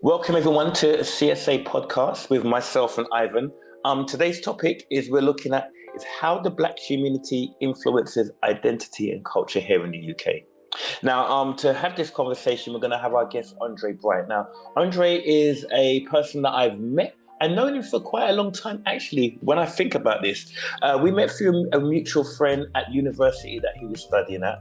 Welcome everyone to CSA Podcast with myself and Ivan. Today's topic we're looking at is how the Black community influences identity and culture here in the UK. Now, to have this conversation, we're going to have our guest Andre Bright. Now, Andre is a person that I've met and known him for quite a long time. Actually, when I think about this, we met through a mutual friend at university that he was studying at.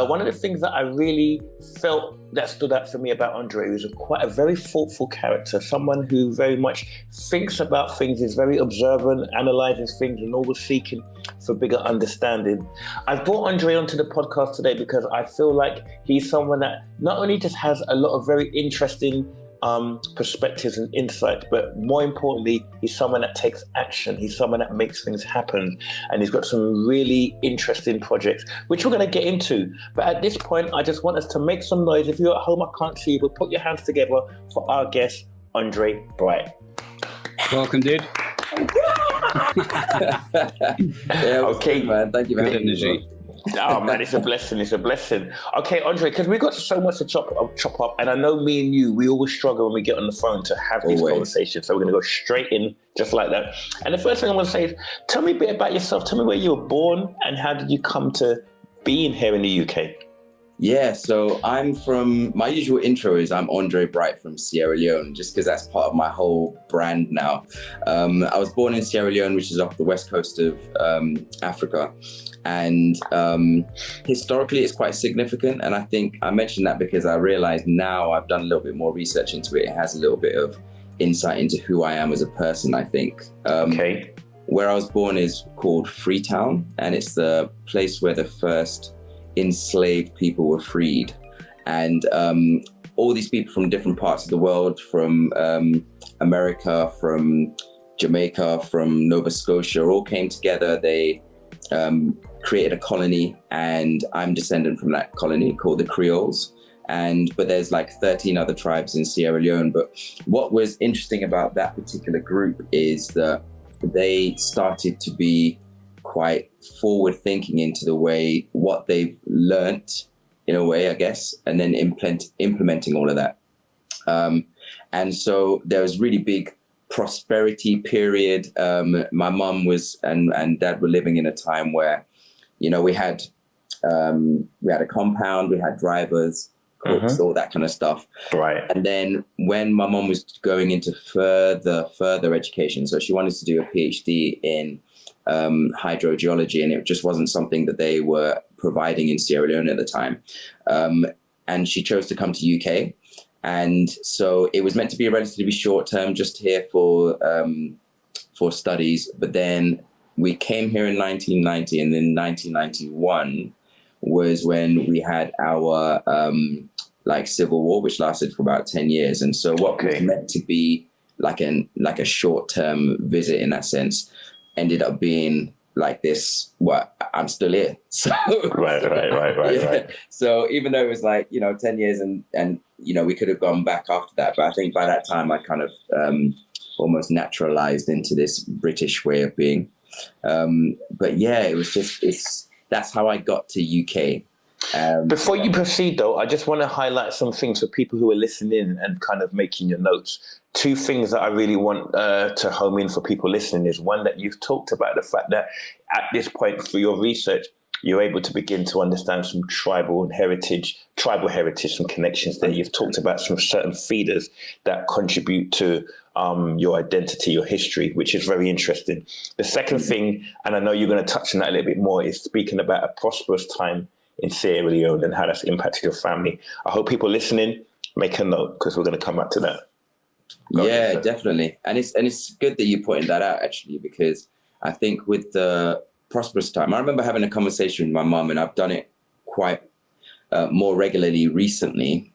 One of the things that I really felt that stood out for me about Andre was quite a very thoughtful character, someone who very much thinks about things, is very observant, analyzes things, and always seeking for bigger understanding. I've brought Andre onto the podcast today because I feel like he's someone that not only just has a lot of very interesting perspectives and insight, but more importantly, he's someone that takes action. He's someone that makes things happen, and he's got some really interesting projects, which we're going to get into. But at this point, I just want us to make some noise. If you're at home, I can't see you, but put your hands together for our guest, Andre Bright. Welcome, dude. Okay, man. Thank you for having me. Oh man, it's a blessing. It's a blessing. Okay, Andre, because we've got so much to chop up, and I know me and you, we always struggle when we get on the phone to have these conversations. So we're going to go straight in, just like that. And the first thing I want to say is, tell me a bit about yourself. Tell me where you were born and how did you come to being here in the UK? Yeah, so my usual intro is I'm Andre Bright from Sierra Leone, just because that's part of my whole brand now. I was born in Sierra Leone, which is off the west coast of Africa. And historically, it's quite significant. And I think I mentioned that because I realized now I've done a little bit more research into it. It has a little bit of insight into who I am as a person, I think. Okay. Where I was born is called Freetown, and it's the place where the first enslaved people were freed. And all these people from different parts of the world, from America, from Jamaica, from Nova Scotia, all came together. They created a colony, and I'm descendant from that colony called the Creoles. But there's like 13 other tribes in Sierra Leone. But what was interesting about that particular group is that they started to be quite forward thinking into the way what they've learnt, in a way, I guess, and then implementing all of that. And so there was really big prosperity period. My mum and dad were living in a time where, we had a compound, we had drivers, cooks, all that kind of stuff. Right. And then when my mum was going into further education, so she wanted to do a PhD in hydrogeology, and it just wasn't something that they were providing in Sierra Leone at the time. And she chose to come to UK. And so it was meant to be a relatively short term, just here for studies. But then we came here in 1990, and then 1991 was when we had our civil war, which lasted for about 10 years. And so what was meant to be like a short term visit in that sense ended up being like this. I'm still here. So right. So even though it was 10 years and we could have gone back after that, but I think by that time I kind of almost naturalized into this British way of being. But yeah, it was that's how I got to UK. Before you proceed, though, I just want to highlight some things for people who are listening and kind of making your notes. Two things that I really want to home in for people listening is one, that you've talked about the fact that at this point for your research, you're able to begin to understand some tribal heritage, some connections there. You've talked about some certain feeders that contribute to your identity, your history, which is very interesting. The second thing, and I know you're going to touch on that a little bit more, is speaking about a prosperous time in Sierra Leone and how that's impacted your family. I hope people listening make a note, because we're going to come back to that. Yeah, definitely. And it's good that you pointed that out, actually, because I think with the prosperous time, I remember having a conversation with my mum, and I've done it quite more regularly recently,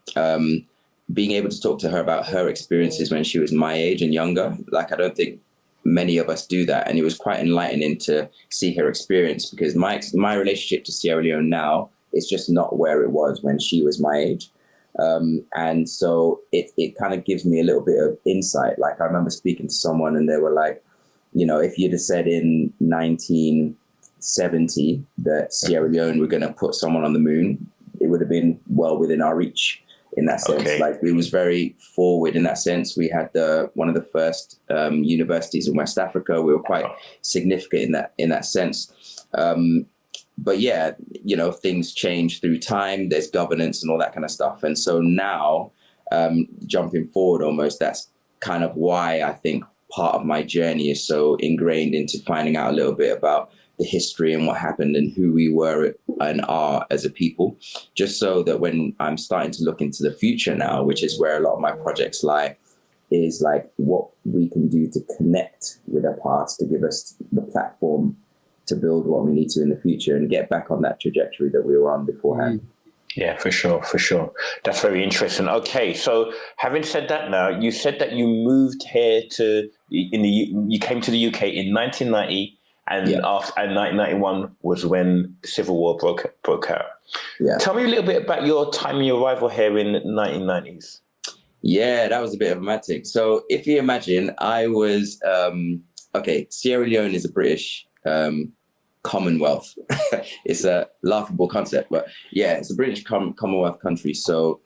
being able to talk to her about her experiences when she was my age and younger. I don't think many of us do that. And it was quite enlightening to see her experience, because my relationship to Sierra Leone now is just not where it was when she was my age. And so it kind of gives me a little bit of insight. I remember speaking to someone and they were like, if you'd have said in 1970 that Sierra Leone were going to put someone on the moon, it would have been well within our reach. in that sense. Okay. Like, it was very forward in that sense. We had one of the first universities in West Africa. We were quite significant in that sense. But yeah, you know, things change through time. There's governance and all that kind of stuff. And so now, jumping forward almost, that's kind of why I think part of my journey is so ingrained into finding out a little bit about the history and what happened and who we were and are as a people, just so that when I'm starting to look into the future now, which is where a lot of my projects lie, is like what we can do to connect with our past to give us the platform to build what we need to in the future and get back on that trajectory that we were on beforehand. Yeah, for sure. That's very interesting. Okay, so having said that, now you said that you moved here you came to the UK in 1990, and Yeah. and 1991 was when the Civil War broke out. Yeah. Tell me a little bit about your time and your arrival here in the 1990s. Yeah, that was a bit of a magic. So if you imagine, I was, Sierra Leone is a British Commonwealth. It's a laughable concept, but yeah, it's a British Commonwealth country. So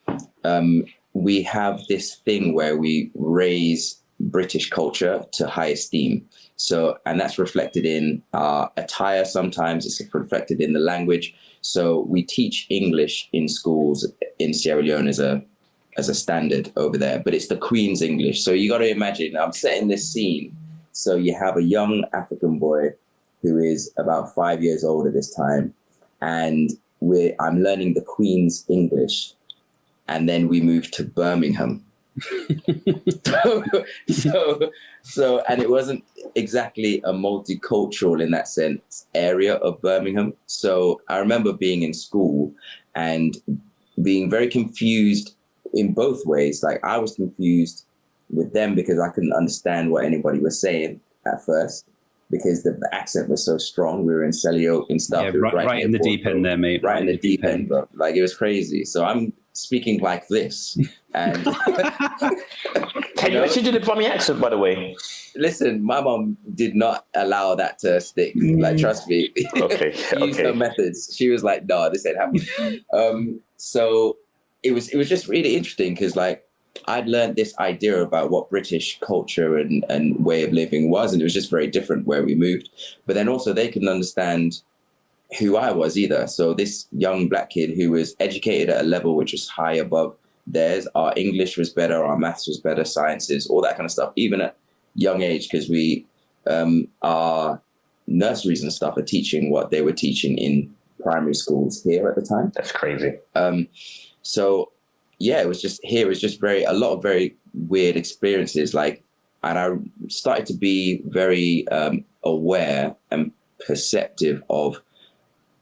we have this thing where we raise British culture to high esteem. So, and that's reflected in our attire. Sometimes it's reflected in the language. So we teach English in schools in Sierra Leone as a standard over there, but it's the Queen's English. So you got to imagine, I'm setting this scene. So you have a young African boy who is about 5 years old at this time, and I'm learning the Queen's English, and then we moved to Birmingham. so and it wasn't exactly a multicultural in that sense area of Birmingham. So I remember being in school and being very confused in both ways. Like, I was confused with them because I couldn't understand what anybody was saying at first, because the accent was so strong. We were in Selly Oak and stuff. Yeah, right in the deep end there, mate. Right in the deep end, bro. Like, it was crazy. So I'm speaking like this. And Can you actually do the Brummy accent, by the way? listen, my mom did not allow that to stick. Like, trust me. Okay. She used her methods. She was like, no, this ain't happening. So it was just really interesting because, like, I'd learned this idea about what British culture and way of living was, and it was just very different where we moved. But then also they couldn't understand who I was either. So this young black kid who was educated at a level which was high above theirs, our English was better, our maths was better, sciences, all that kind of stuff, even at young age, because we, our nurseries and stuff are teaching what they were teaching in primary schools here at the time. That's crazy. So yeah, it was just a lot of very weird experiences. Like, and I started to be very aware and perceptive of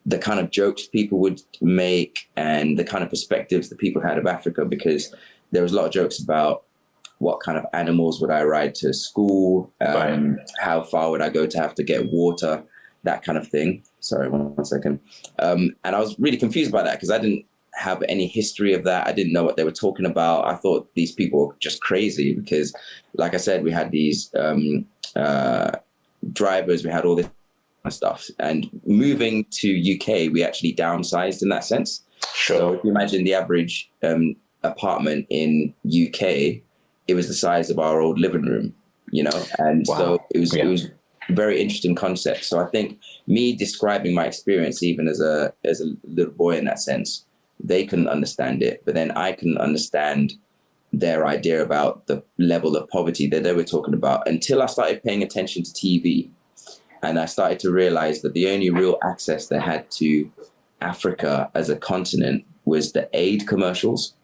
the kind of jokes people would make and the kind of perspectives that people had of Africa, because there was a lot of jokes about what kind of animals would I ride to school, how far would I go to have to get water, that kind of thing. Sorry, one second. And I was really confused by that because I didn't have any history of that. I didn't know what they were talking about. I thought these people were just crazy because, like I said, we had these drivers, we had all this stuff. And moving to UK, we actually downsized in that sense. Sure. So if you imagine the average apartment in UK, it was the size of our old living room, you know? And so it was a very interesting concept. So I think me describing my experience, even as a little boy in that sense, they couldn't understand it, but then I couldn't understand their idea about the level of poverty that they were talking about until I started paying attention to TV. And I started to realize that the only real access they had to Africa as a continent was the aid commercials.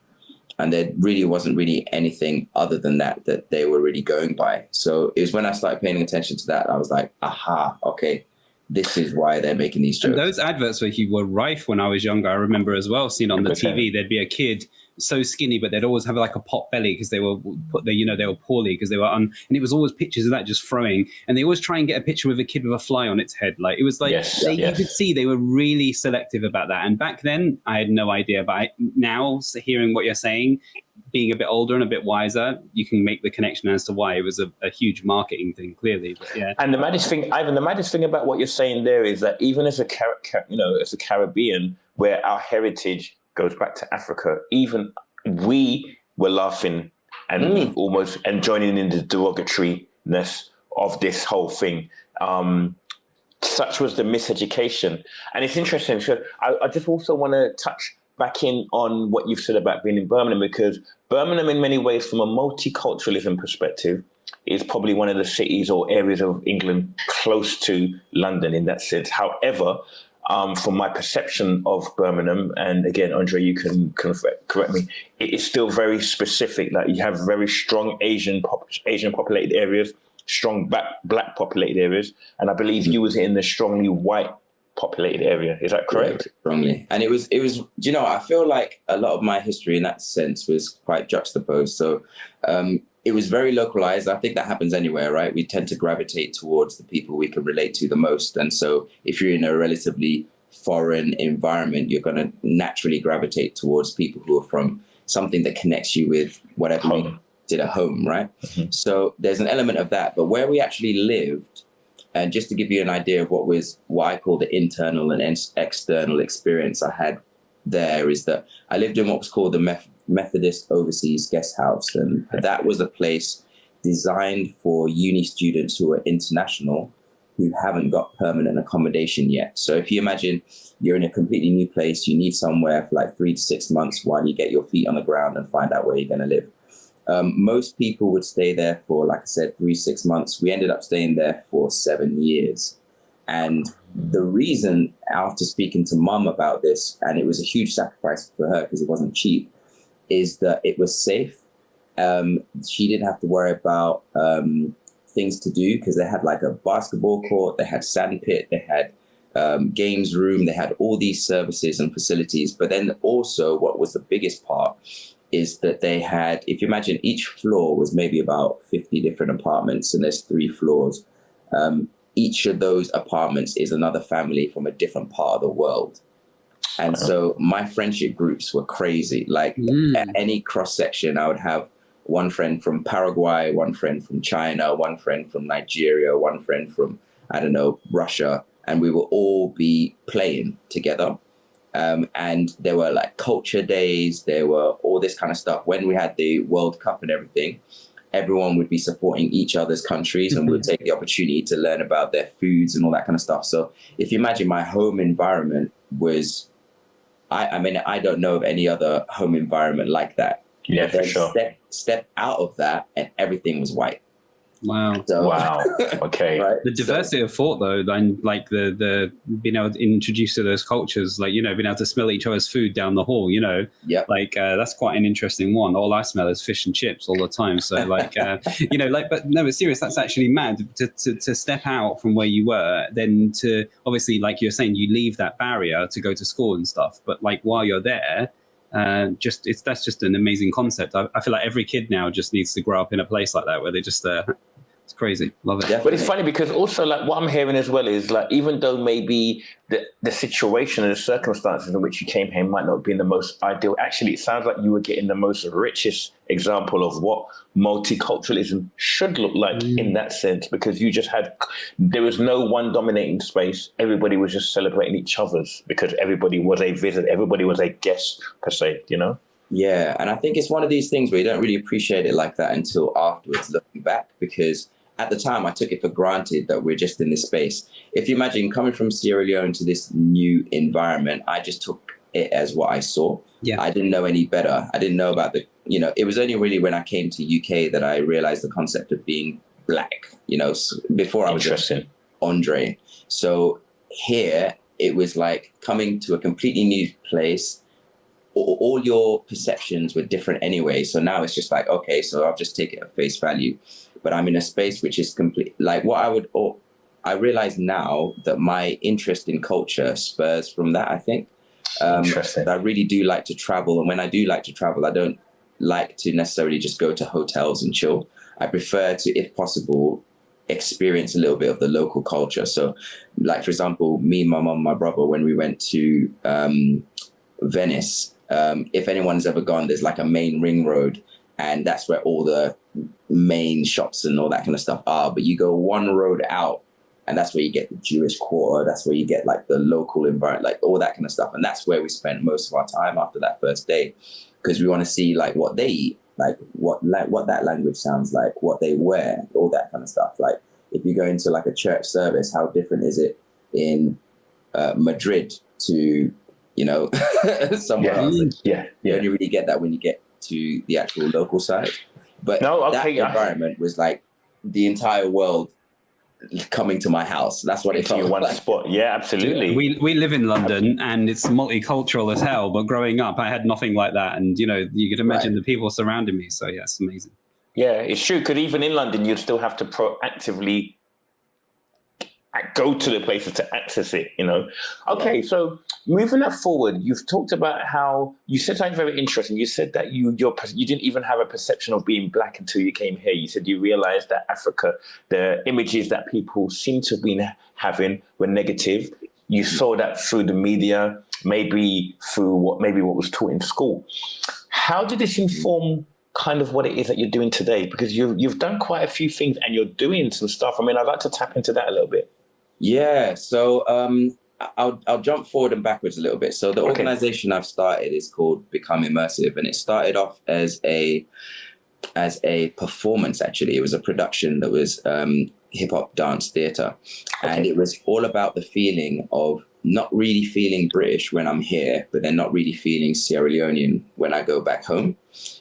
And there really wasn't really anything other than that they were really going by. So it was when I started paying attention to that, I was like, aha, okay, this is why they're making these jokes. And those adverts were rife when I was younger. I remember as well, seeing on the TV, there'd be a kid so skinny, but they'd always have like a pot belly because they were poorly because they were and it was always pictures of that just throwing. And they always try and get a picture with a kid with a fly on its head. Like, it was like, you could see they were really selective about that. And back then I had no idea, but now hearing what you're saying, being a bit older and a bit wiser, you can make the connection as to why it was a huge marketing thing, clearly. But yeah. And the maddest thing, Ivan, about what you're saying there is that even as a Caribbean, where our heritage goes back to Africa, even we were laughing and almost and joining in the derogatoriness of this whole thing. Such was the miseducation. And it's interesting. So I just also want to touch back in on what you've said about being in Birmingham, because Birmingham, in many ways, from a multiculturalism perspective, is probably one of the cities or areas of England close to London in that sense. However, from my perception of Birmingham, and again, Andre, you can correct me, it is still very specific. Like, you have very strong Asian populated areas, strong black populated areas, and I believe you was in the strongly white populated area. Is that correct? Yeah, strongly. And it was, you know, I feel like a lot of my history in that sense was quite juxtaposed. So it was very localized. I think that happens anywhere, right? We tend to gravitate towards the people we can relate to the most. And so if you're in a relatively foreign environment, you're going to naturally gravitate towards people who are from something that connects you with whatever we did at home, right? So there's an element of that. But where we actually lived, and just to give you an idea of what I call the internal and external experience I had there, is that I lived in what was called the Methodist Overseas Guest House. And that was a place designed for uni students who are international, who haven't got permanent accommodation yet. So if you imagine you're in a completely new place, you need somewhere for like 3 to 6 months while you get your feet on the ground and find out where you're going to live. Most people would stay there for, like I said, 3 to 6 months. We ended up staying there for 7 years. And the reason, after speaking to mum about this, and it was a huge sacrifice for her because it wasn't cheap, is that it was safe. She didn't have to worry about things to do, because they had like a basketball court, they had sandpit, they had games room, they had all these services and facilities. But then also what was the biggest part is that they had, if you imagine, each floor was maybe about 50 different apartments, and there's 3 floors. Each of those apartments is another family from a different part of the world. And so my friendship groups were crazy. Like at any cross section, I would have one friend from Paraguay, one friend from China, one friend from Nigeria, one friend from, I don't know, Russia. And we would all be playing together. And there were like culture days, there were all this kind of stuff. When we had the World Cup and everything, everyone would be supporting each other's countries, and we'd take the opportunity to learn about their foods and all that kind of stuff. So if you imagine, my home environment was, I mean, I don't know of any other home environment like that. Yeah, for sure. Step out of that and everything was white. Wow. So, wow. Okay. Right? The diversity of thought, though, then, like the being able to introduce to those cultures, like, you know, being able to smell each other's food down the hall, you know, like that's quite an interesting one. All I smell is fish and chips all the time. So like, you know, like, but no, it's serious. That's actually mad to step out from where you were, then to obviously, like you're saying, you leave that barrier to go to school and stuff. But like while you're there, that's just an amazing concept. I feel like every kid now just needs to grow up in a place like that where they just it's crazy. Love it. Definitely. But it's funny because also, like, what I'm hearing as well is, like, even though maybe the situation and the circumstances in which you came here might not have been the most ideal, actually it sounds like you were getting the most richest example of what multiculturalism should look like in that sense, because you just there was no one dominating space. Everybody was just celebrating each other's, because everybody was a visit, everybody was a guest per se, you know? Yeah, and I think it's one of these things where you don't really appreciate it like that until afterwards, looking back, because at the time I took it for granted that we're just in this space. If you imagine coming from Sierra Leone to this new environment, I just took it as what I saw. Yeah. I didn't know any better. I didn't know about it was only really when I came to UK that I realized the concept of being black, so before I was just Andre. So here it was like coming to a completely new place. All your perceptions were different anyway. So now it's just like, okay, so I'll just take it at face value. But I'm in a space which is complete. Like I realize now that my interest in culture spurs from that, I think. Interesting. I really do like to travel. And when I do like to travel, I don't like to necessarily just go to hotels and chill. I prefer to, if possible, experience a little bit of the local culture. So like, for example, me, my mom, my brother, when we went to Venice, if anyone's ever gone, there's like a main ring road, and that's where all the main shops and all that kind of stuff are. But you go one road out, and that's where you get the Jewish quarter. That's where you get like the local environment, like all that kind of stuff. And that's where we spent most of our time after that first day. because we want to see like what they eat, like what that language sounds like, what they wear, all that kind of stuff. Like if you go into like a church service, how different is it in Madrid to, you know, somewhere else? You only really get that when you get to the actual local side. But that environment was like the entire world coming to my house. That's what it felt like. One spot. Yeah, absolutely. We live in London and it's multicultural as hell, but growing up I had nothing like that, and you know, you could imagine the people surrounding me. So yeah, it's amazing. Yeah, it's true, because even in London you'd still have to proactively go to the places to access it, you know. Okay, so moving that forward, you've talked about how you said something very interesting. You said that you didn't even have a perception of being black until you came here. You said you realized that Africa, the images that people seem to have been having were negative. You saw that through the media, maybe through what was taught in school. How did this inform kind of what it is that you're doing today? Because you've done quite a few things and you're doing some stuff. I mean, I'd like to tap into that a little bit. Yeah, so I'll jump forward and backwards a little bit. So the organization I've started is called Become Immersive, and it started off as a performance. Actually, it was a production that was hip hop dance theater, and it was all about the feeling of not really feeling British when I'm here, but then not really feeling Sierra Leonean when I go back home.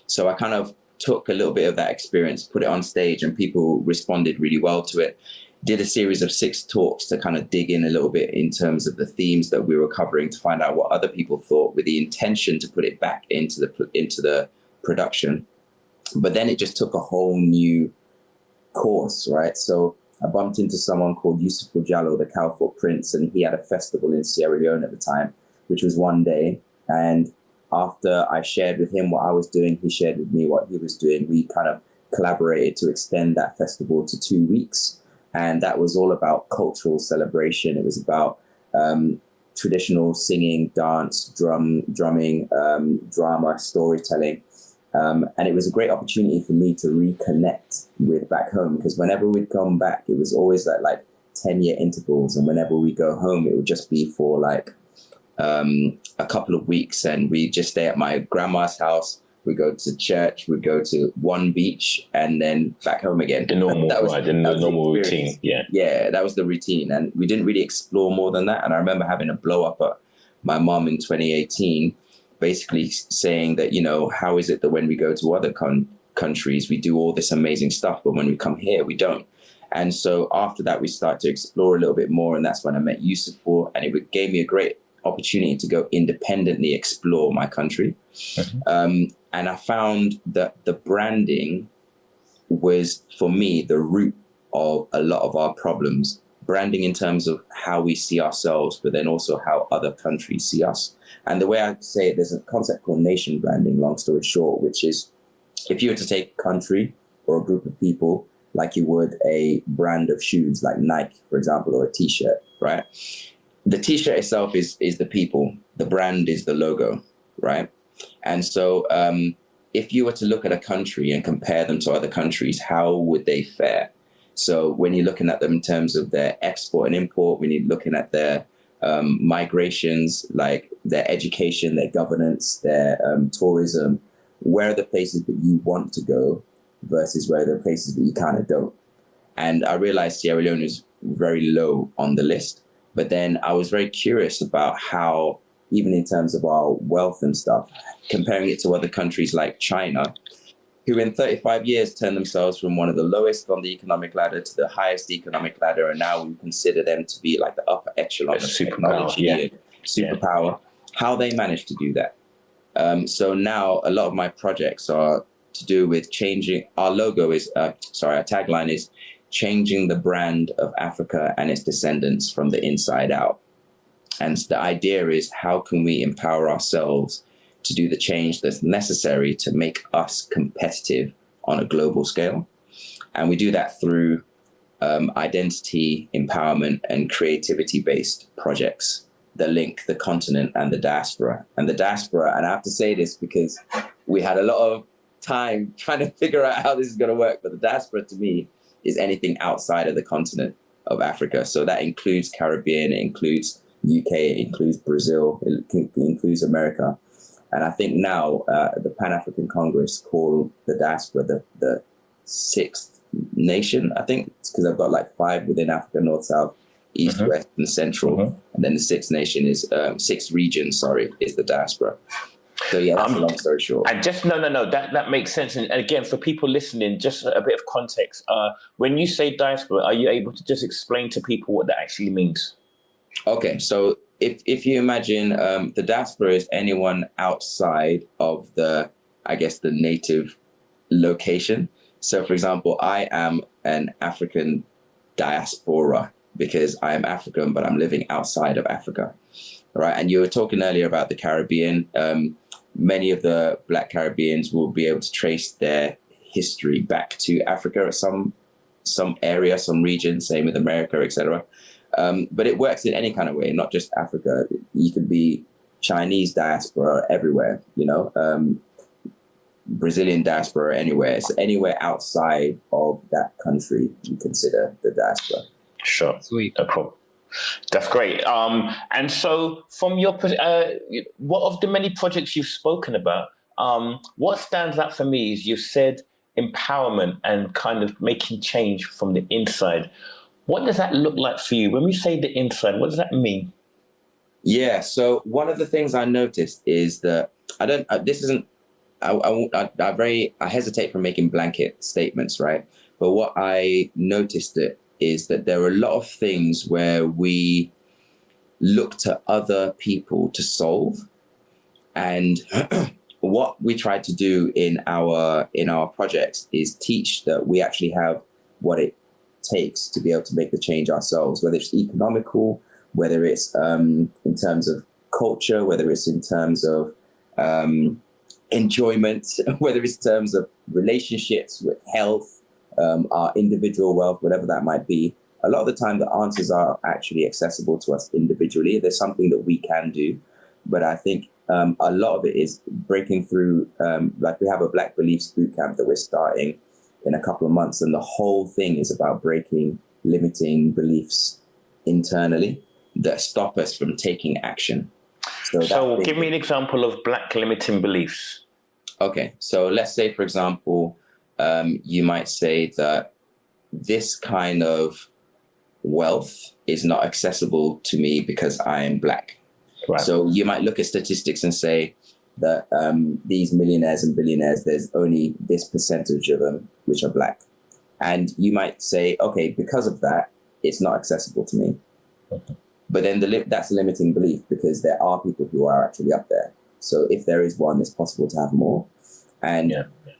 So I kind of took a little bit of that experience, put it on stage, and people responded really well to it. Did a series of 6 talks to kind of dig in a little bit in terms of the themes that we were covering, to find out what other people thought, with the intention to put it back into the production. But then it just took a whole new course, right? So I bumped into someone called Yusuf Jallo, the Cowfoot Prince, and he had a festival in Sierra Leone at the time, which was one day. And after I shared with him what I was doing, he shared with me what he was doing. We kind of collaborated to extend that festival to 2 weeks. And that was all about cultural celebration. It was about traditional singing, dance, drumming, drama, storytelling. And it was a great opportunity for me to reconnect with back home, because whenever we'd come back, it was always at like 10-year intervals. And whenever we go home, it would just be for like a couple of weeks. And we just stay at my grandma's house. We go to church, we go to one beach, and then back home again. The normal, the normal routine. Yeah, that was the routine. And we didn't really explore more than that. And I remember having a blow up at my mom in 2018, basically saying that, you know, how is it that when we go to other countries, we do all this amazing stuff, but when we come here, we don't. And so after that, we started to explore a little bit more. And that's when I met Yusuf, and it gave me a great opportunity to go independently explore my country. And I found that the branding was, for me, the root of a lot of our problems. Branding in terms of how we see ourselves, but then also how other countries see us. And the way I say it, there's a concept called nation branding, long story short, which is if you were to take a country or a group of people like you would a brand of shoes, like Nike, for example, or a T-shirt, right? The T-shirt itself is the people. The brand is the logo, right? And so if you were to look at a country and compare them to other countries, how would they fare? So when you're looking at them in terms of their export and import, when you're looking at their migrations, like their education, their governance, their tourism, where are the places that you want to go versus where are the places that you kind of don't? And I realized Sierra Leone is very low on the list. But then I was very curious about how, even in terms of our wealth and stuff, comparing it to other countries like China, who in 35 years turned themselves from one of the lowest on the economic ladder to the highest economic ladder. And now we consider them to be like the upper echelon of technology and superpower, how they managed to do that. So now a lot of my projects are to do with changing. Our logo is, our tagline is changing the brand of Africa and its descendants from the inside out. And the idea is, how can we empower ourselves to do the change that's necessary to make us competitive on a global scale? And we do that through identity, empowerment, and creativity-based projects that link the continent and the diaspora. And I have to say this because we had a lot of time trying to figure out how this is going to work, but the diaspora to me is anything outside of the continent of Africa. So that includes Caribbean, it includes UK, it includes Brazil, it includes America. And I think now the Pan-African Congress call the diaspora the sixth nation. I think it's because I've got like 5 within Africa: North, South, East, West, and Central. And then the sixth nation is sixth region. Is the diaspora. So yeah, that's a long story short. And just no, that makes sense. And again, for people listening, just a bit of context. When you say diaspora, are you able to just explain to people what that actually means? Okay, so if you imagine the diaspora is anyone outside of the native location. So for example, I am an African diaspora because I am African, but I'm living outside of Africa, right? And you were talking earlier about the Caribbean. Many of the Black Caribbeans will be able to trace their history back to Africa at some area, some region, same with America, etc. But it works in any kind of way, not just Africa. You could be Chinese diaspora everywhere, Brazilian diaspora anywhere. So anywhere outside of that country, you consider the diaspora. Sure. Sweet. No problem. That's great. And so from your, what of the many projects you've spoken about, what stands out for me is you've said empowerment and kind of making change from the inside. What does that look like for you? When we say the inside, what does that mean? Yeah. So one of the things I noticed is that I hesitate from making blanket statements, right? But what I noticed is that there are a lot of things where we look to other people to solve. And what we try to do in our projects is teach that we actually have what it takes to be able to make the change ourselves, whether it's economical, whether it's in terms of culture, whether it's in terms of enjoyment, whether it's in terms of relationships with health, our individual wealth, whatever that might be. A lot of the time, the answers are actually accessible to us individually. There's something that we can do. But I think a lot of it is breaking through, like we have a Black Beliefs Bootcamp that we're starting in a couple of months. And the whole thing is about breaking limiting beliefs internally that stop us from taking action. So give me an example of Black limiting beliefs. Okay, so let's say, for example, you might say that this kind of wealth is not accessible to me because I am Black. Right. So you might look at statistics and say that these millionaires and billionaires, there's only this percentage of them which are Black. And you might say, okay, because of that, it's not accessible to me. Okay. But then that's a limiting belief because there are people who are actually up there. So if there is one, it's possible to have more. And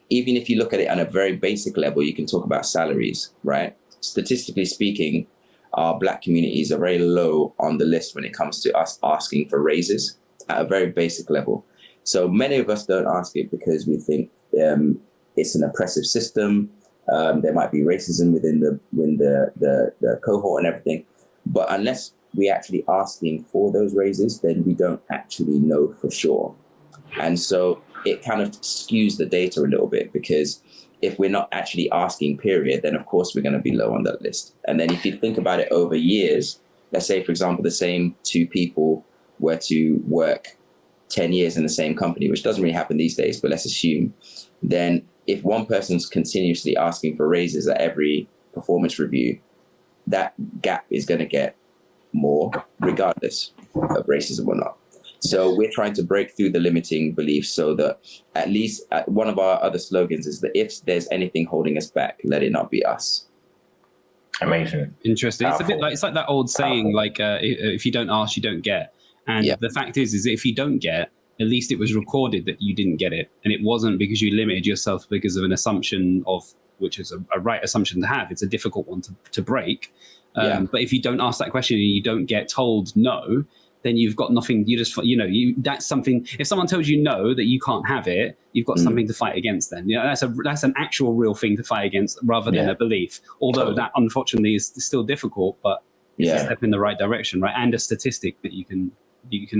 even if you look at it on a very basic level, you can talk about salaries, right? Statistically speaking, our Black communities are very low on the list when it comes to us asking for raises at a very basic level. So many of us don't ask it because we think it's an oppressive system. There might be racism within the cohort and everything. But unless we're actually asking for those raises, then we don't actually know for sure. And so it kind of skews the data a little bit, because if we're not actually asking, period, then of course we're going to be low on that list. And then if you think about it over years, let's say, for example, the same 2 people were to work 10 years in the same company, which doesn't really happen these days, but let's assume, then if one person's continuously asking for raises at every performance review, that gap is going to get more regardless of racism or not. So we're trying to break through the limiting beliefs so that at least one of our other slogans is that if there's anything holding us back, let it not be us. Amazing. Interesting. Powerful. It's a bit like, it's like that old saying, like, if you don't ask, you don't get. And the fact is if you don't get, at least it was recorded that you didn't get it. And it wasn't because you limited yourself because of an assumption of, which is a right assumption to have. It's a difficult one to break. But if you don't ask that question and you don't get told no, then you've got nothing. You just, that's something. If someone tells you no, that you can't have it, you've got something to fight against. Then, that's an actual real thing to fight against, rather than a belief. Although that unfortunately is still difficult, but it's a step in the right direction, right? And a statistic that you can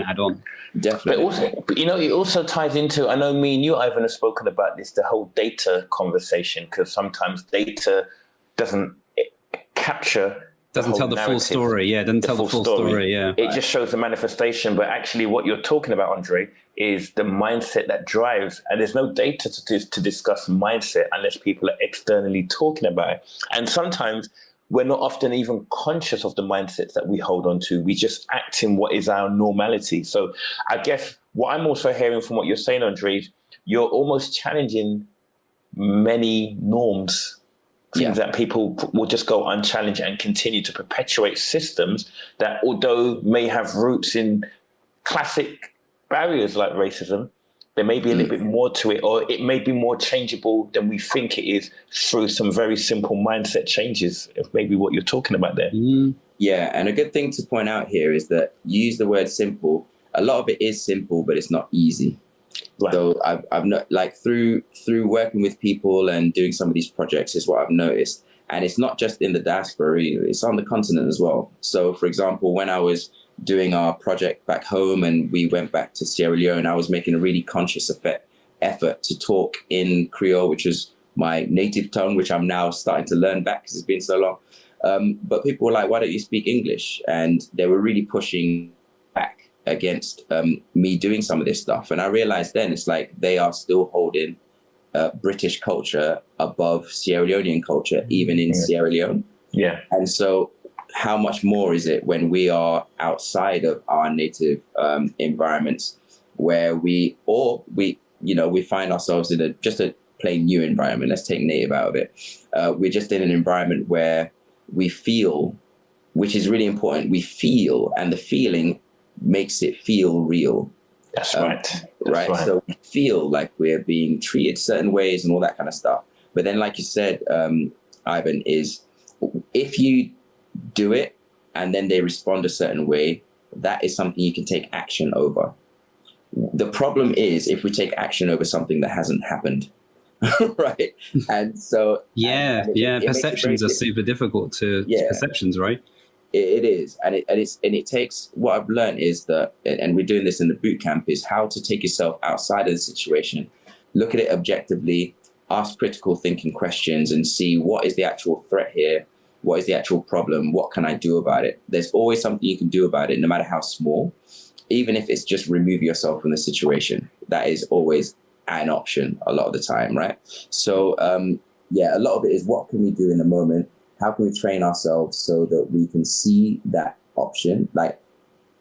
add on. Definitely. But also, it also ties into, I know me and you, Ivan, have spoken about this, the whole data conversation, because sometimes data doesn't capture Doesn't tell the full story. Yeah, doesn't tell the full story. Yeah. It just shows the manifestation. But actually what you're talking about, Andre, is the mindset that drives. And there's no data to discuss mindset unless people are externally talking about it. And sometimes we're not often even conscious of the mindsets that we hold on to. We just act in what is our normality. So I guess what I'm also hearing from what you're saying, Andre, is you're almost challenging many norms, things that people will just go unchallenged and continue to perpetuate systems that, although may have roots in classic barriers like racism, there may be a little bit more to it, or it may be more changeable than we think it is through some very simple mindset changes, if maybe what you're talking about there. Yeah, and a good thing to point out here is that you use the word simple. A lot of it is simple, but it's not easy. Right. So I've not, like through working with people and doing some of these projects is what I've noticed. And it's not just in the diaspora, it's on the continent as well. So for example, when I was doing our project back home and we went back to Sierra Leone, I was making a really conscious effort to talk in Creole, which is my native tongue, which I'm now starting to learn back because it's been so long. But people were like, why don't you speak English? And they were really pushing back against me doing some of this stuff. And I realized then it's like they are still holding British culture above Sierra Leonean culture, even in Sierra Leone. Yeah. And so how much more is it when we are outside of our native environments where we find ourselves in just a plain new environment. Let's take native out of it. We're just in an environment where we feel, which is really important. We feel, and the feeling makes it feel real. That's right. Right. So we feel like we're being treated certain ways and all that kind of stuff. But then, like you said, Ivan, is if you do it and then they respond a certain way, that is something you can take action over. The problem is if we take action over something that hasn't happened. Right. And so it perceptions are super difficult to perceptions, right? It is, and it takes, what I've learned is that, and we're doing this in the boot camp, is how to take yourself outside of the situation, look at it objectively, ask critical thinking questions, and see what is the actual threat here, what is the actual problem, what can I do about it? There's always something you can do about it, no matter how small, even if it's just remove yourself from the situation. That is always an option a lot of the time, right? So a lot of it is what can we do in the moment. How can we train ourselves so that we can see that option? Like,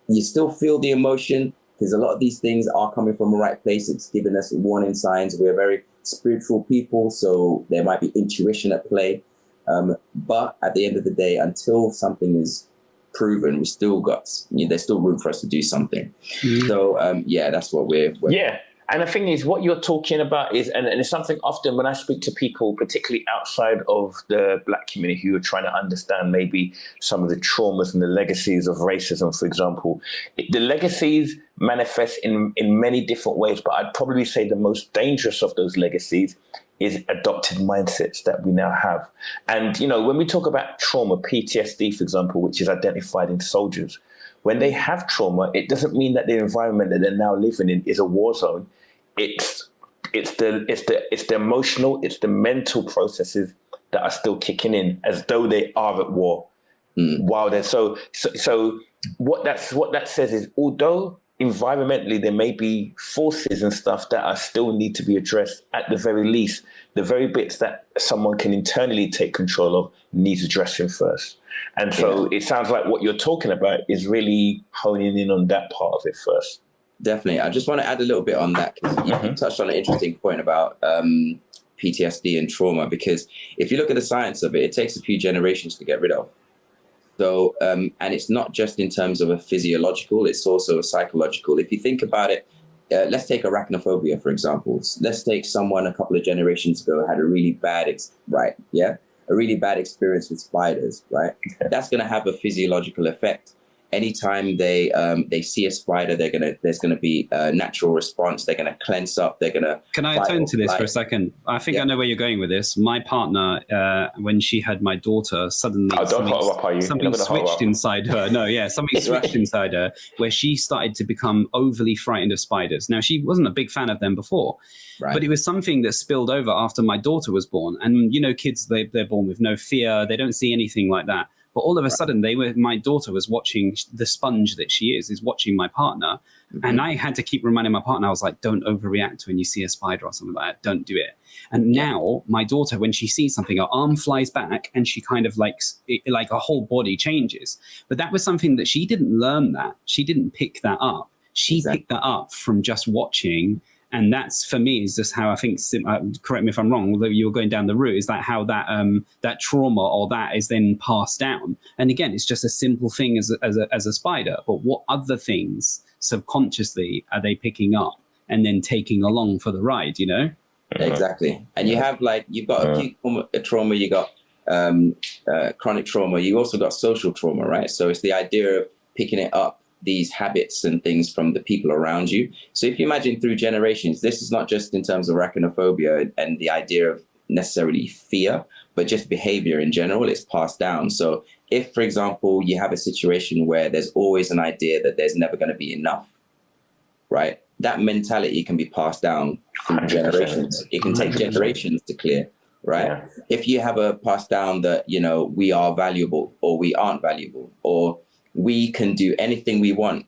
you still feel the emotion because a lot of these things are coming from the right place. It's giving us warning signs. We're very spiritual people, so there might be intuition at play. But at the end of the day, until something is proven, we still got, there's still room for us to do something. So that's what we're. And the thing is, what you're talking about is, and it's something often when I speak to people, particularly outside of the Black community, who are trying to understand maybe some of the traumas and the legacies of racism, for example. The legacies manifest in many different ways, but I'd probably say the most dangerous of those legacies is adopted mindsets that we now have. And, when we talk about trauma, PTSD, for example, which is identified in soldiers, when they have trauma, it doesn't mean that the environment that they're now living in is a war zone. It's the emotional, it's the mental processes that are still kicking in as though they are at war. While they're so what that says is, although environmentally there may be forces and stuff that are still need to be addressed, at the very least, the very bits that someone can internally take control of needs addressing first. And so it sounds like what you're talking about is really honing in on that part of it first. Definitely. I just want to add a little bit on that, because you touched on an interesting point about PTSD and trauma, because if you look at the science of it, it takes a few generations to get rid of. So, and it's not just in terms of a physiological, it's also a psychological. If you think about it, let's take arachnophobia, for example. Let's take someone a couple of generations ago had a really bad, a really bad experience with spiders, right? That's going to have a physiological effect. Anytime they see a spider, there's gonna be a natural response. They're gonna cleanse up. They're gonna. Can I turn to this for a second? I think I know where you're going with this. My partner, when she had my daughter, suddenly something switched inside her. Something switched inside her where she started to become overly frightened of spiders. Now, she wasn't a big fan of them before, but it was something that spilled over after my daughter was born. And kids, they're born with no fear. They don't see anything like that. But all of a sudden, my daughter was watching, the sponge that she is watching my partner. Mm-hmm. And I had to keep reminding my partner, I was like, don't overreact when you see a spider or something like that. Don't do it. And now my daughter, when she sees something, her arm flies back and she kind of like her whole body changes. But that was something that she didn't learn that. She didn't pick that up. She picked that up from just watching. And that's, for me, is just how I think, correct me if I'm wrong, although you were going down the route, is that how that trauma or that is then passed down. And again, it's just a simple thing as a spider, but what other things subconsciously are they picking up and then taking along for the ride, you know? Exactly. And you have you've got acute trauma, you got chronic trauma, you also got social trauma, right? So it's the idea of picking it up, these habits and things from the people around you. So if you imagine through generations, this is not just in terms of arachnophobia and the idea of necessarily fear, but just behavior in general, it's passed down. So if, for example, you have a situation where there's always an idea that there's never going to be enough, right? That mentality can be passed down through generations. It can take generations to clear, right? Yeah. If you have a passed down that, you know, we are valuable or we aren't valuable, or we can do anything we want,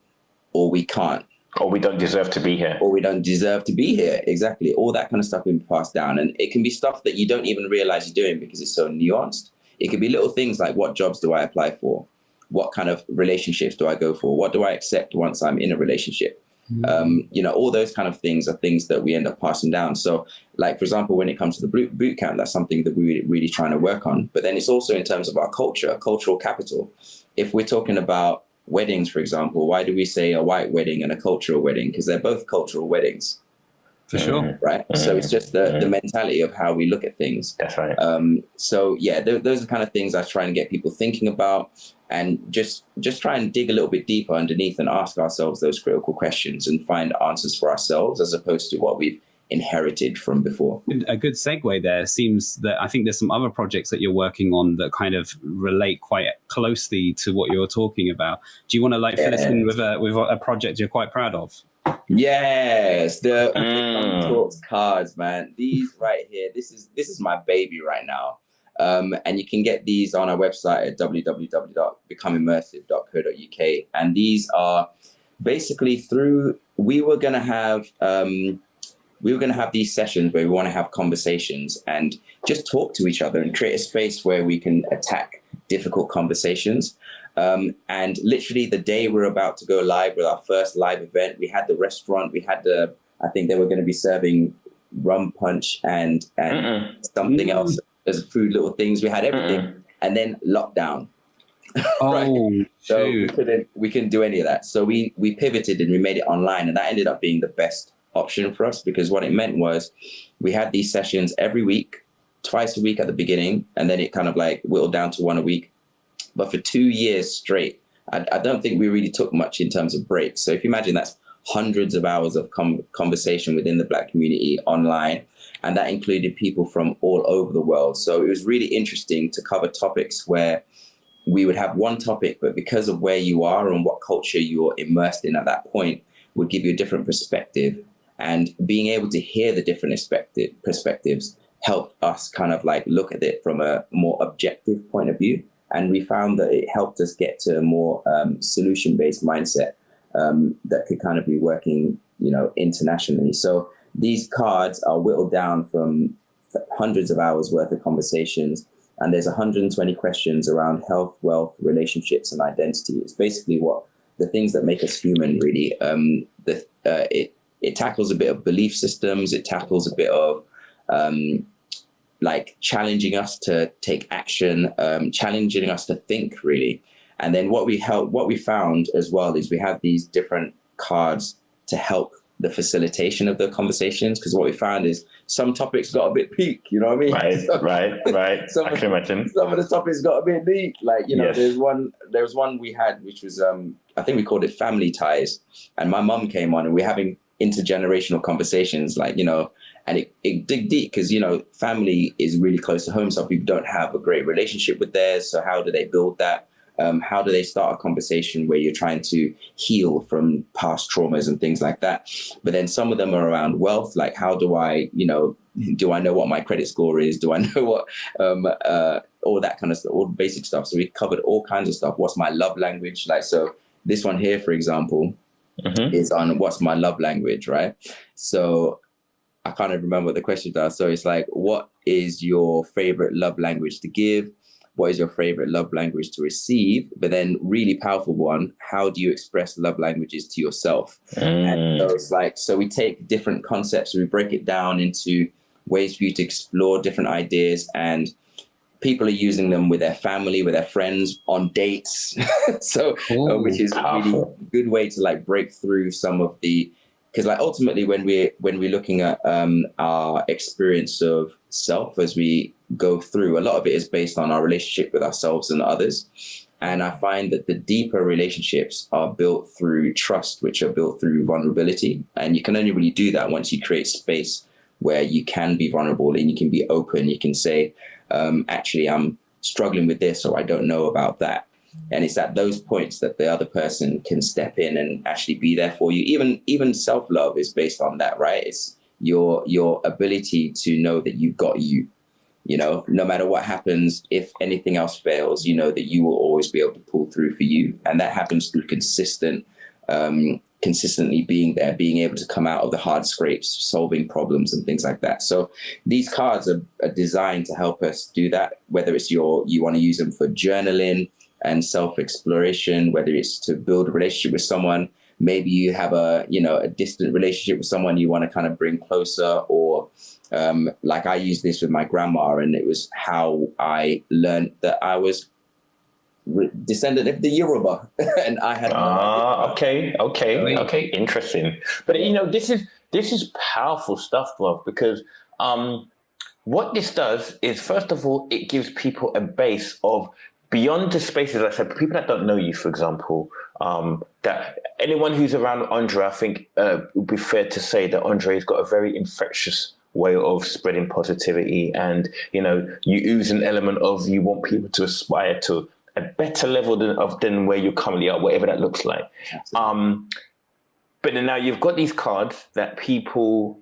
or we can't. Or we don't deserve to be here. Or we don't deserve to be here. Exactly. All that kind of stuff being passed down. And it can be stuff that you don't even realize you're doing because it's so nuanced. It could be little things like, what jobs do I apply for? What kind of relationships do I go for? What do I accept once I'm in a relationship? You know, all those kind of things are things that we end up passing down. So, like, for example, when it comes to the boot camp, that's something that we're really trying to work on. But then it's also in terms of our culture, cultural capital. If we're talking about weddings, for example, why do we say a white wedding and a cultural wedding? Because they're both cultural weddings. For sure. Right. So it's just the mentality of how we look at things. That's right. So, yeah, those are the kind of things I try and get people thinking about, and just try and dig a little bit deeper underneath and ask ourselves those critical questions and find answers for ourselves as opposed to what we've inherited from before. A good segue there seems that I think there's some other projects that you're working on that kind of relate quite closely to what you're talking about. Do you want to fill us in with a project you're quite proud of? Yes, the BecomeTalk Cards, man. These right here, this is my baby right now. And you can get these on our website at www.becomeimmersive.co.uk. And these are basically we were going to have these sessions where we want to have conversations and just talk to each other and create a space where we can attack difficult conversations. And literally the day we're about to go live with our first live event, we had the restaurant, we had I think they were going to be serving rum punch and something else as food, little things. We had everything, and then lockdown. Right? So we couldn't do any of that. So we pivoted and we made it online, and that ended up being the best option for us, because what it meant was we had these sessions every week, twice a week at the beginning, and then it kind of whittled down to one a week. But for 2 years straight, I don't think we really took much in terms of breaks. So if you imagine, that's hundreds of hours of conversation within the Black community online, and that included people from all over the world. So it was really interesting to cover topics where we would have one topic, but because of where you are and what culture you're immersed in at that point would give you a different perspective. And being able to hear the different perspectives helped us kind of look at it from a more objective point of view. And we found that it helped us get to a more solution-based mindset that could kind of be working, internationally. So these cards are whittled down from hundreds of hours worth of conversations. And there's 120 questions around health, wealth, relationships, and identity. It's basically the things that make us human, really. It tackles a bit of belief systems. It tackles a bit of challenging us to take action, challenging us to think, really. And then what we found as well is we have these different cards to help the facilitation of the conversations, because what we found is some topics got a bit peak, you know what I mean? Right. I can imagine. Some of the topics got a bit deep. Yes. There was one we had, which was, I think we called it family ties. And my mum came on and we're having intergenerational conversations, and it dig deep because, family is really close to home. Some people don't have a great relationship with theirs. So how do they build that? How do they start a conversation where you're trying to heal from past traumas and things like that? But then some of them are around wealth, like how do I know what my credit score is? Do I know what, all that kind of stuff, all the basic stuff. So we covered all kinds of stuff. What's my love language? Like, so this one here, for example, is on what's my love language, right? So I can't even remember what the question does. So it's like, what is your favorite love language to give? What is your favorite love language to receive? But then really powerful one, how do you express love languages to yourself? And so it's like, so we take different concepts, we break it down into ways for you to explore different ideas, and people are using them with their family, with their friends, on dates. So, which is really a good way to like break through some of the, because like ultimately when we're looking at our experience of self as we go through, a lot of it is based on our relationship with ourselves and others. And I find that the deeper relationships are built through trust, which are built through vulnerability. And you can only really do that once you create space where you can be vulnerable and you can be open. You can say, actually, I'm struggling with this, or I don't know about that. And it's at those points that the other person can step in and actually be there for you. Even self-love is based on that, right? It's your ability to know that you've got you, no matter what happens, if anything else fails, you know that you will always be able to pull through for you. And that happens through consistently being there, being able to come out of the hard scrapes, solving problems and things like that. So these cards are designed to help us do that, whether it's you want to use them for journaling and self-exploration, whether it's to build a relationship with someone. Maybe you have a distant relationship with someone you want to kind of bring closer, or like I used this with my grandma, and it was how I learned that I was descendant of the Yoruba, and I had okay, interesting. But this is powerful stuff, bro, because what this does is, first of all, it gives people a base of beyond the spaces. I said, people that don't know you, for example, that anyone who's around Andre, I think it would be fair to say that Andre has got a very infectious way of spreading positivity, and you ooze an element of you want people to aspire to a better level than where you currently are, whatever that looks like. But then now you've got these cards that people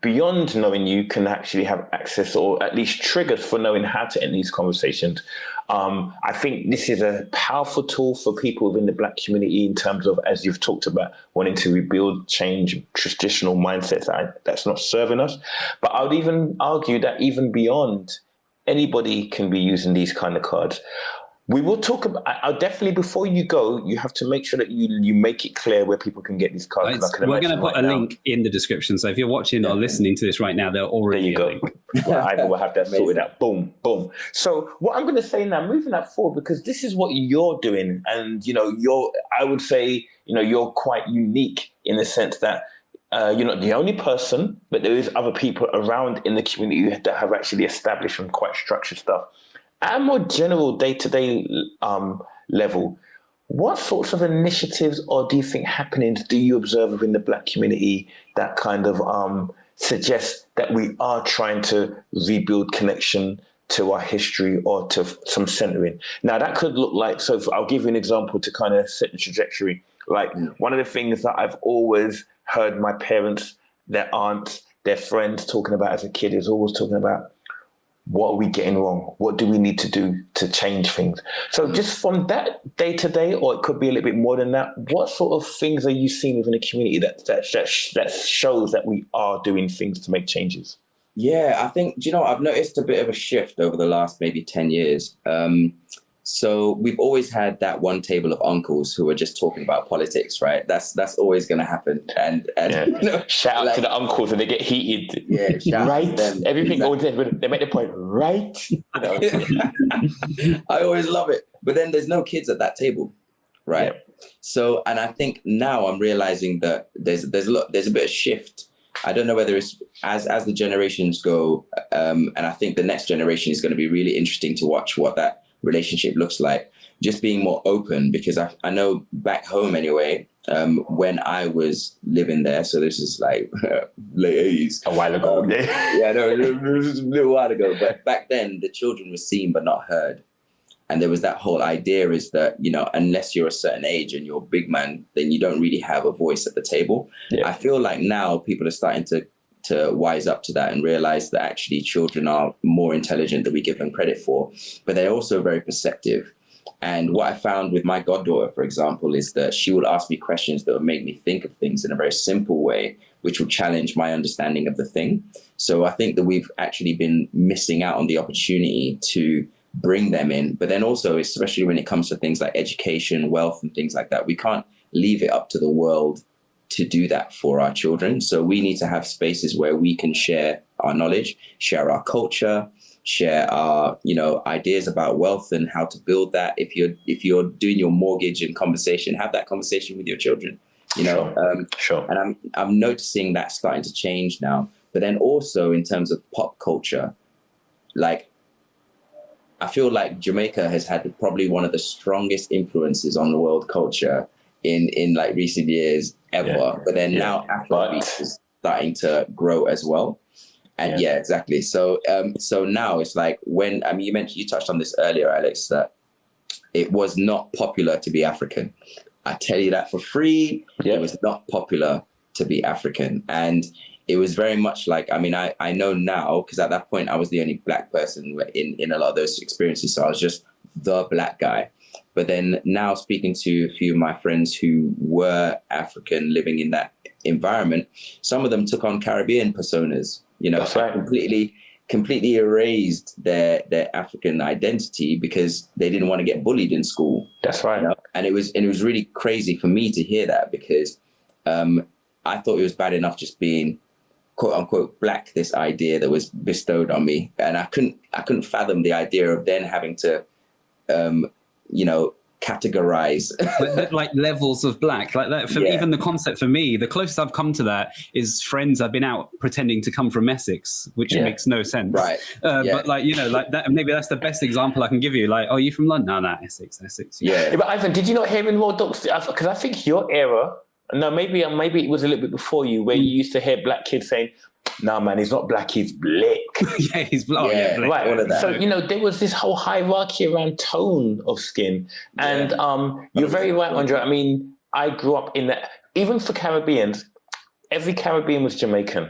beyond knowing you can actually have access, or at least triggers for knowing how to end these conversations. I think this is a powerful tool for people within the Black community in terms of, as you've talked about, wanting to rebuild, change traditional mindsets that's not serving us. But I would even argue that even beyond, anybody can be using these kind of cards. We will talk about, I'll definitely, before you go, you have to make sure that you make it clear where people can get these cards. We're going to put a link in the description. So if you're watching or listening to this right now, they're already there you go. Well, I will have that sorted out. Boom, boom. So what I'm going to say now, moving that forward, because this is what you're doing. And, I would say, you're quite unique in the sense that you're not the only person, but there is other people around in the community that have actually established some quite structured stuff. At a more general day-to-day level, what sorts of initiatives or do you think happenings do you observe within the Black community that kind of suggest that we are trying to rebuild connection to our history or to some centering? Now, that could look like, so I'll give you an example to kind of set the trajectory. Like one of the things that I've always heard my parents, their aunts, their friends talking about as a kid is always talking about, what are we getting wrong? What do we need to do to change things? So just from that day to day, or it could be a little bit more than that, what sort of things are you seeing within the community that shows that we are doing things to make changes? Yeah, I think, I've noticed a bit of a shift over the last maybe 10 years. So we've always had that one table of uncles who are just talking about politics, right? That's always going to happen. And shout out to the uncles when they get heated. Yeah, shout right. out to them. Everything always they make the point, right? I always love it. But then there's no kids at that table, right? Yeah. So, and I think now I'm realizing that there's a bit of shift. I don't know whether it's as the generations go, and I think the next generation is going to be really interesting to watch what that relationship looks like, just being more open, because I know back home anyway, when I was living there, so this is like late 80s. A while ago. Yeah, no, it was a little while ago, but back then the children were seen but not heard. And there was that whole idea is that, you know, unless you're a certain age and you're a big man, then you don't really have a voice at the table. I feel like now people are starting to wise up to that and realize that actually children are more intelligent than we give them credit for, but they're also very perceptive. And what I found with my goddaughter, for example, is that she would ask me questions that would make me think of things in a very simple way, which would challenge my understanding of the thing. So I think that we've actually been missing out on the opportunity to bring them in. But then also, especially when it comes to things like education, wealth, and things like that, we can't leave it up to the world to do that for our children. So we need to have spaces where we can share our knowledge, share our culture, share our, you know, ideas about wealth and how to build that. If you're doing your mortgage and conversation, have that conversation with your children, you know. Sure. And I'm noticing that starting to change now. But then also in terms of pop culture, like, I feel like Jamaica has had probably one of the strongest influences on the world culture in like recent years ever. But then now Afrobeat is starting to grow as well. And exactly. So so now it's like when, I mean, you touched on this earlier, Alex, that it was not popular to be African. I tell you that for free. It was not popular to be African. And it was very much like, I mean, I know now, because at that point I was the only black person in a lot of those experiences. So I was just the black guy. But then now speaking to a few of my friends who were African living in that environment, some of them took on Caribbean personas, you know, completely erased their African identity because they didn't want to get bullied in school. That's right. You know? And it was really crazy for me to hear that, because I thought it was bad enough just being quote unquote black, this idea that was bestowed on me. And I couldn't fathom the idea of then having to you know, categorize like levels of black like that. Even the concept for me, the closest I've come to that is friends I've been out pretending to come from Essex, which makes no sense. Right. But like, you know, like that, maybe that's the best example I can give you. Like, oh, you from London? No, Essex. Yeah. But Ivan, did you not hear in more docs? Because I think your era, no, maybe it was a little bit before you, where you used to hear black kids saying, "No, man, he's not black, he's black." He's black. Black. Right. All of that. So, you know, there was this whole hierarchy around tone of skin. And you're very right, Andre. I mean, I grew up in that. Even for Caribbeans, every Caribbean was Jamaican.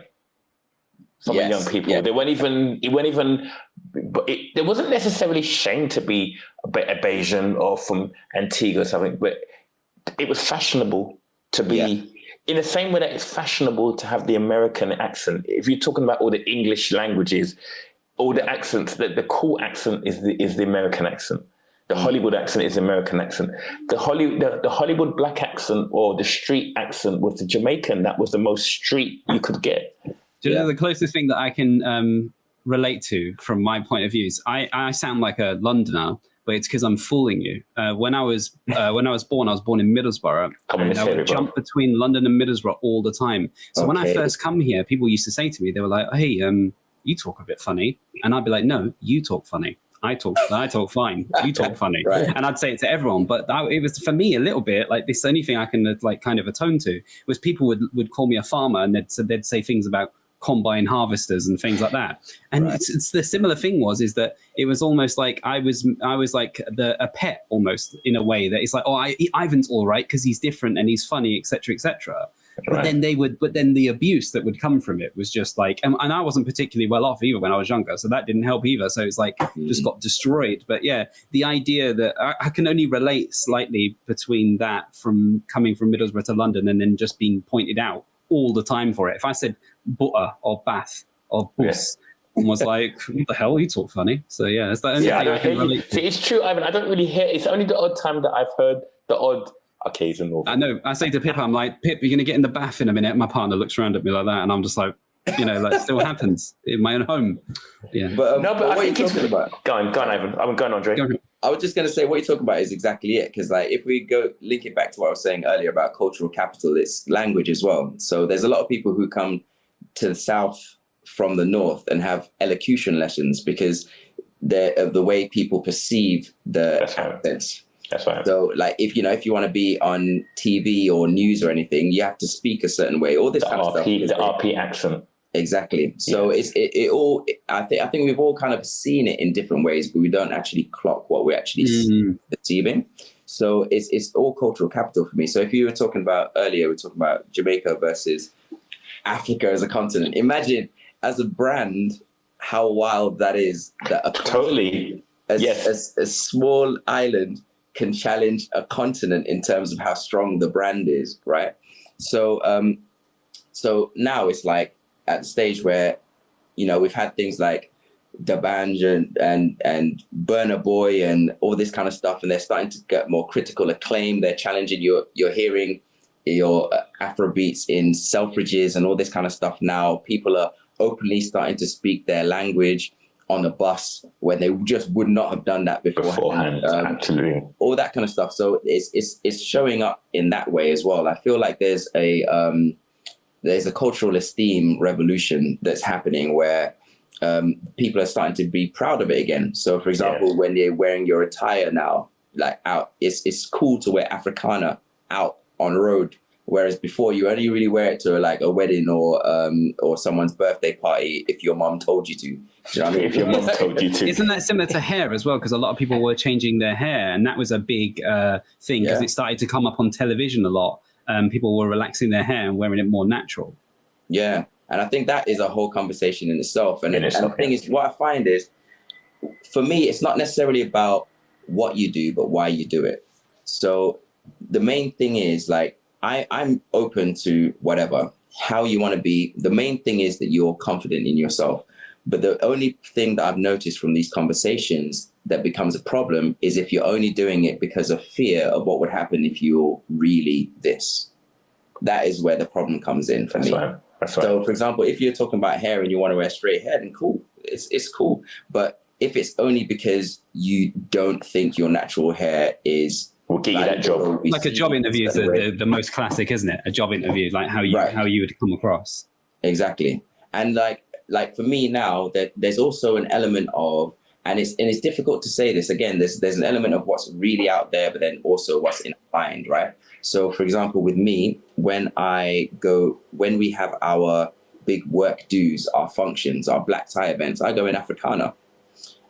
Some young people. Yeah. There wasn't necessarily shame to be a Bayesian or from Antigua or something, but it was fashionable to be... In the same way that it's fashionable to have the American accent. If you're talking about all the English languages, all the accents, the cool accent is the American accent. The Hollywood accent is the American accent. The Hollywood black accent or the street accent was the Jamaican. That was the most street you could get. Do you know the closest thing that I can relate to from my point of view is I sound like a Londoner, but it's because I'm fooling you. When I was born in Middlesbrough, and I would jump between London and Middlesbrough all the time. So when I first come here, people used to say to me, they were like, "Hey, you talk a bit funny," and I'd be like, "No, you talk funny. I talk fine. You talk funny." Right. And I'd say it to everyone. But it was for me a little bit like this. Only thing I can like kind of atone to was people would call me a farmer, and they'd say things about combine harvesters and things like that. And it's the similar thing is that it was almost like I was like a pet almost in a way that it's like, oh, Ivan's all right because he's different and he's funny, etc., etc. But then the abuse that would come from it was just like, and I wasn't particularly well off either when I was younger, so that didn't help either. So it's like just got destroyed. But yeah, the idea that I can only relate slightly between that from coming from Middlesbrough to London and then just being pointed out all the time for it. If I said butter or bath or bus, and was like, "What the hell? You talk funny." So yeah, it's the only thing I can relate to. See, it's true, Ivan. I don't really hear. It's only the odd time that I've heard the odd occasional. I know. I say to Pip, I'm like, "Pip, you're gonna get in the bath in a minute." My partner looks around at me like that, and I'm just like, you know, like still happens in my own home. Yeah. But what are you talking about? Go on, Ivan. I'm going, Andre. I was just going to say what you're talking about is exactly it. Because like if we link it back to what I was saying earlier about cultural capital, it's language as well. So there's a lot of people who come to the South from the North and have elocution lessons because of the way people perceive the accents. That's right. So like if you want to be on TV or news or anything, you have to speak a certain way. All this kind of stuff. The RP accent. Exactly. So it all. I think we've all kind of seen it in different ways, but we don't actually clock what we're actually perceiving. So it's all cultural capital for me. So if you were talking about earlier, we're talking about Jamaica versus Africa as a continent. Imagine as a brand how wild that is. That a small island can challenge a continent in terms of how strong the brand is, right? So so now it's like at the stage where, you know, we've had things like D'banj and Burna Boy and all this kind of stuff, and they're starting to get more critical acclaim. They're challenging you're hearing your Afrobeats in Selfridges and all this kind of stuff now. People are openly starting to speak their language on a bus when they just would not have done that beforehand. Absolutely. All that kind of stuff. So it's showing up in that way as well. I feel like there's a cultural esteem revolution that's happening where people are starting to be proud of it again. So, for example, when they're wearing your attire now, like out, it's cool to wear Africana out on road, whereas before you only really wear it to like a wedding or someone's birthday party if your mom told you to. You know what I mean? If your mom told you to. Isn't that similar to hair as well? Because a lot of people were changing their hair, and that was a big thing because it started to come up on television a lot. People were relaxing their hair and wearing it more natural. Yeah. And I think that is a whole conversation in itself. And the thing is, what I find is, for me, it's not necessarily about what you do, but why you do it. So the main thing is, like, I'm open to whatever, how you want to be. The main thing is that you're confident in yourself. But the only thing that I've noticed from these conversations that becomes a problem is if you're only doing it because of fear of what would happen if you're really this. That is where the problem comes in for me. Right. That's right. So, for example, if you're talking about hair and you want to wear straight hair, then cool. It's cool. But if it's only because you don't think your natural hair is... We'll get you that job. Like a job interview is the most classic, isn't it? A job interview, like how you would come across. Exactly. And like for me now, there's also an element of, and it's difficult to say this again, there's an element of what's really out there, but then also what's in our mind, right? So for example, with me, when we have our big work dues, our functions, our black tie events, I go in Africana.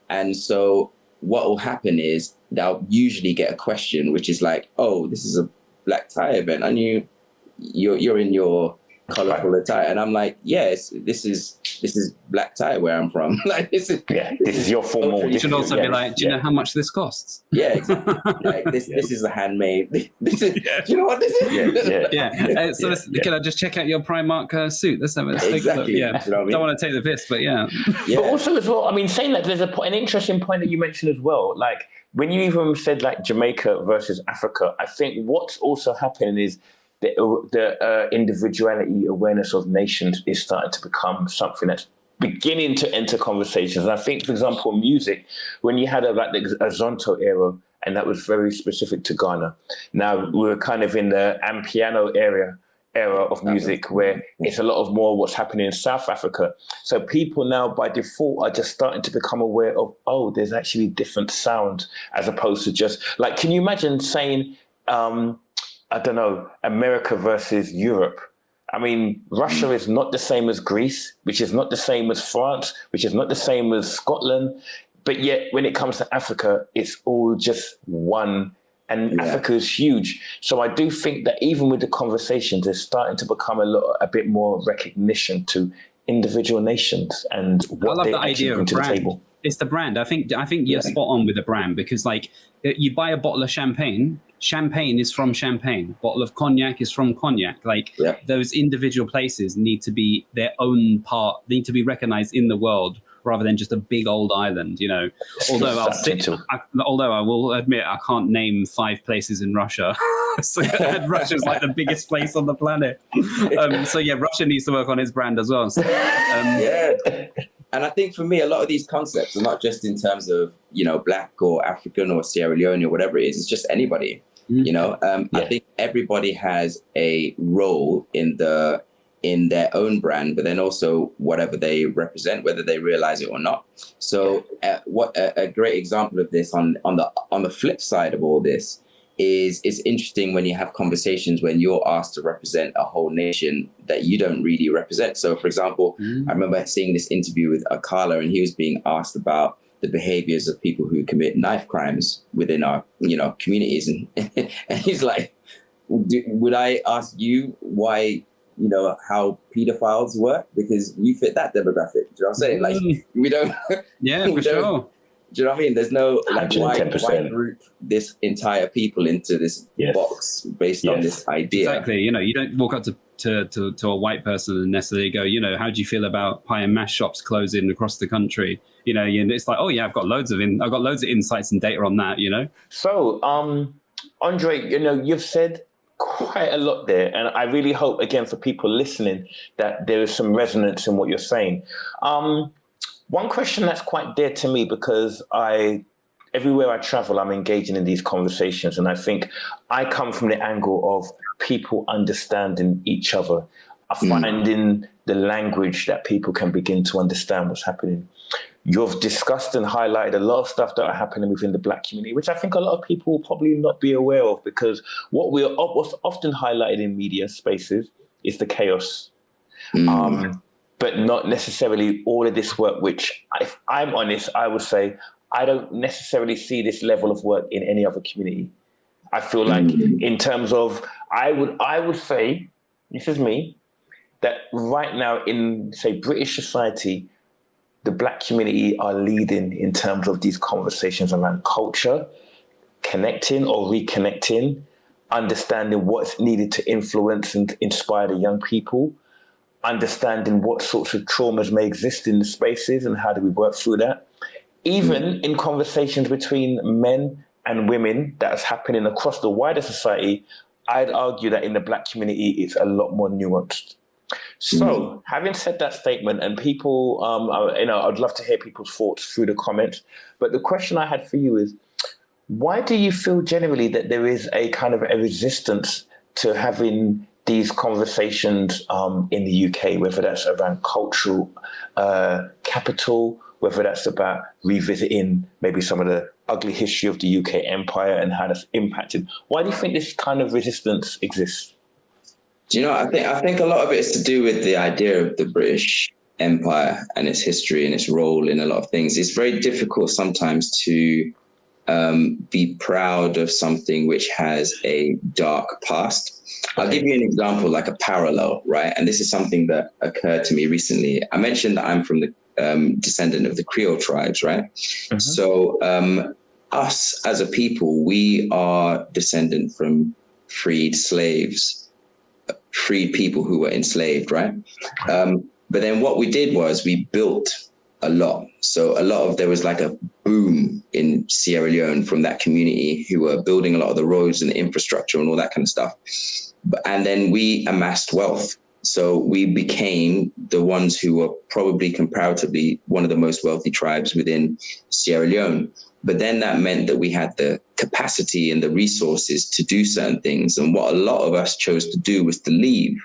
And so what will happen is they'll usually get a question, which is like, oh, this is a black tie event. And you're in your colorful attire, and I'm like, yes, this is black tie where I'm from. Like this is your formal. You should also be like, do you know how much this costs? Yeah, exactly. Like this is a handmade. This is. Do you know what this is? Yeah. So can I just check out your Primark suit? Let's have a take a look. Yeah. You know what I mean? Don't want to take the piss, but yeah. But also as well, I mean, saying that there's an interesting point that you mentioned as well. Like when you even said like Jamaica versus Africa, I think what's also happening is the individuality awareness of nations is starting to become something that's beginning to enter conversations. And I think, for example, music, when you had the Zonto era, and that was very specific to Ghana. Now we're kind of in the Amapiano era of music where it's a lot of more what's happening in South Africa. So people now by default are just starting to become aware of, oh, there's actually different sounds as opposed to just like, can you imagine saying, I don't know, America versus Europe? I mean, Russia is not the same as Greece, which is not the same as France, which is not the same as Scotland. But yet when it comes to Africa, it's all just one. And Africa is huge. So I do think that even with the conversations, there's starting to become a bit more recognition to individual nations and what they actually bring to the table. It's the brand. I think you're spot on with the brand because like you buy a bottle of champagne is from champagne. Bottle of cognac is from cognac. Like those individual places need to be their own part, need to be recognized in the world rather than just a big old island, you know. Although I will admit I can't name 5 places in Russia. So Russia's like the biggest place on the planet. So yeah, Russia needs to work on its brand as well. So, And I think for me, a lot of these concepts are not just in terms of, you know, Black or African or Sierra Leone or whatever it is. It's just anybody, you know. I think everybody has a role in their own brand, but then also whatever they represent, whether they realize it or not. So what a great example of this on the flip side of all this it's interesting when you have conversations when you're asked to represent a whole nation that you don't really represent. So, for example, I remember seeing this interview with Akala, and he was being asked about the behaviors of people who commit knife crimes within our, communities. And, and he's like, would I ask you why, how pedophiles work? Because you fit that demographic. Do you know what I'm saying? Like, we don't. Yeah, for sure. Do you know what I mean? There's no, like, why 110%. group this entire people into this box based on this idea? Exactly. You don't walk up to a white person and necessarily go, how do you feel about pie and mash shops closing across the country? It's like, oh yeah, I've got loads of insights and data on that. So, Andre, you've said quite a lot there, and I really hope, again, for people listening, that there is some resonance in what you're saying. One question that's quite dear to me, because everywhere I travel, I'm engaging in these conversations, and I think I come from the angle of people understanding each other, finding the language that people can begin to understand what's happening. You've discussed and highlighted a lot of stuff that are happening within the Black community, which I think a lot of people will probably not be aware of, because what's often highlighted in media spaces is the chaos. But not necessarily all of this work, which, if I'm honest, I would say I don't necessarily see this level of work in any other community. I feel like in terms of, I would say, this is me, that right now in, say, British society, the Black community are leading in terms of these conversations around culture, connecting or reconnecting, understanding what's needed to influence and inspire the young people, understanding what sorts of traumas may exist in the spaces and how do we work through that. Even in conversations between men and women that's happening across the wider society, I'd argue that in the Black community, it's a lot more nuanced. So, having said that statement, and people, I'd love to hear people's thoughts through the comments, but the question I had for you is, why do you feel generally that there is a kind of a resistance to having these conversations in the UK, whether that's around cultural capital, whether that's about revisiting maybe some of the ugly history of the UK empire and how that's impacted? Why do you think this kind of resistance exists? Do you know, I think a lot of it is to do with the idea of the British Empire and its history and its role in a lot of things. It's very difficult sometimes to be proud of something which has a dark past. I'll give you an example, like a parallel, right? And this is something that occurred to me recently. I mentioned that I'm from the descendant of the Creole tribes, right? So us as a people, we are descendant from freed slaves, freed people who were enslaved, right? But then what we did was we built a lot. So there was like a boom in Sierra Leone from that community who were building a lot of the roads and the infrastructure and all that kind of stuff. And then we amassed wealth. So we became the ones who were probably comparatively one of the most wealthy tribes within Sierra Leone. But then that meant that we had the capacity and the resources to do certain things. And what a lot of us chose to do was to leave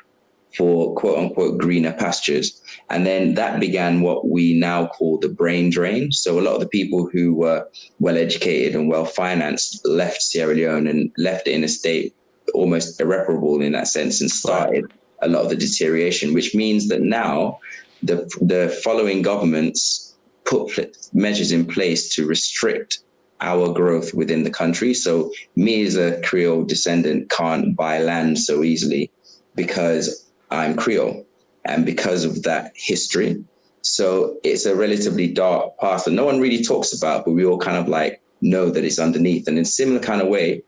for quote unquote greener pastures. And then that began what we now call the brain drain. So a lot of the people who were well educated and well financed left Sierra Leone and left it in a state almost irreparable in that sense, and started a lot of the deterioration, which means that now the following governments put measures in place to restrict our growth within the country. So me as a Creole descendant can't buy land so easily because I'm Creole and because of that history. So it's a relatively dark past that no one really talks about, but we all kind of like know that it's underneath. And in a similar kind of way,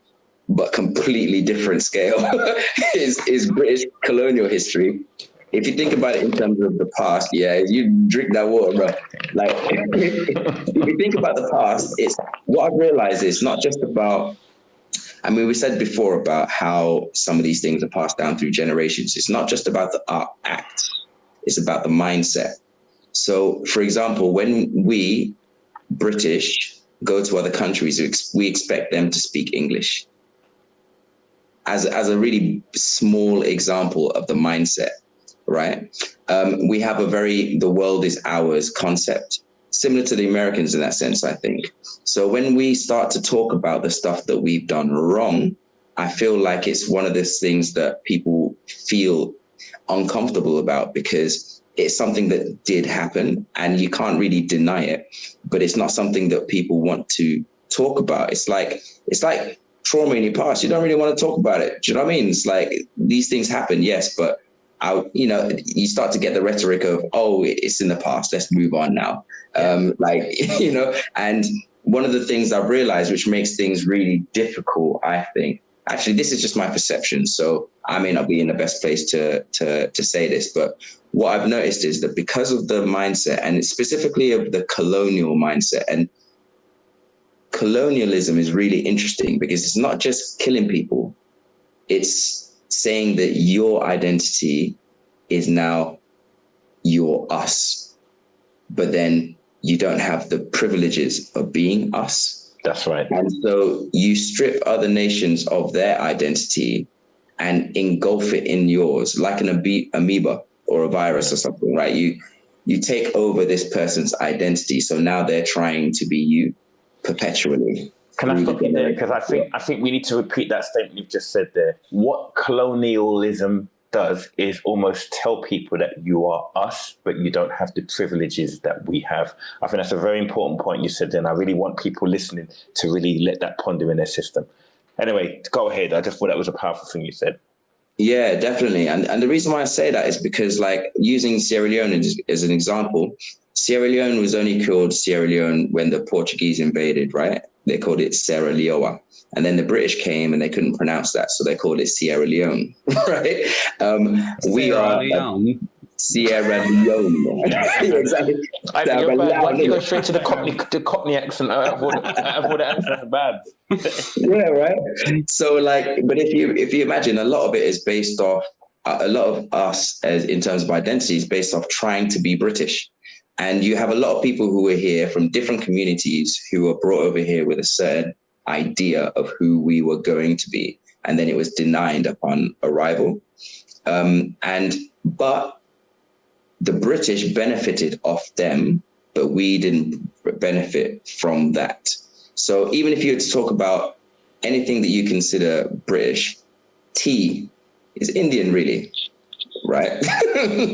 but completely different scale, is British colonial history. If you think about it in terms of the past, you drink that water, bro. Like, if you think about the past, it's what I've realized is not just about, I mean, we said before about how some of these things are passed down through generations. It's not just about the art act, it's about the mindset. So, for example, when we, British, go to other countries, we expect them to speak English. As a really small example of the mindset, right? We have a very, the world is ours concept. similar to the Americans in that sense, I think. So when we start to talk about the stuff that we've done wrong, I feel like it's one of those things that people feel uncomfortable about because it's something that did happen and you can't really deny it, but it's not something that people want to talk about. It's like trauma in your past. You don't really want to talk about it. Do you know what I mean? It's like these things happen, yes, but you start to get the rhetoric of, oh, it's in the past, let's move on now. And one of the things I've realized, which makes things really difficult, I think, actually, this is just my perception, so I may not be in the best place to say this, but what I've noticed is that because of the mindset, and specifically of the colonial mindset, and colonialism is really interesting because it's not just killing people, it's saying that your identity is now your us, but then you don't have the privileges of being us. That's right. And so you strip other nations of their identity and engulf it in yours, like an amoeba or a virus or something, right? You take over this person's identity. So now they're trying to be you perpetually. Can I stop you there? Because I think we need to repeat that statement you've just said there. What colonialism does is almost tell people that you are us, but you don't have the privileges that we have. I think that's a very important point you said there, and I really want people listening to really let that ponder in their system. Anyway, go ahead. I just thought that was a powerful thing you said. Yeah, definitely. And the reason why I say that is because, like, using Sierra Leone as an example, Sierra Leone was only called Sierra Leone when the Portuguese invaded, right? They called it Sierra Leone. And then the British came and they couldn't pronounce that, so they called it Sierra Leone, right? Sierra Leone. Exactly. Why do you go straight to the Cockney accent? Out of all the accents bad. Yeah, right. So, like, but if you imagine, a lot of it is based off, a lot of us as in terms of identity is based off trying to be British. And you have a lot of people who are here from different communities who were brought over here with a certain idea of who we were going to be, and then it was denied upon arrival. But the British benefited off them, but we didn't benefit from that. So even if you were to talk about anything that you consider British, tea is Indian, really, right?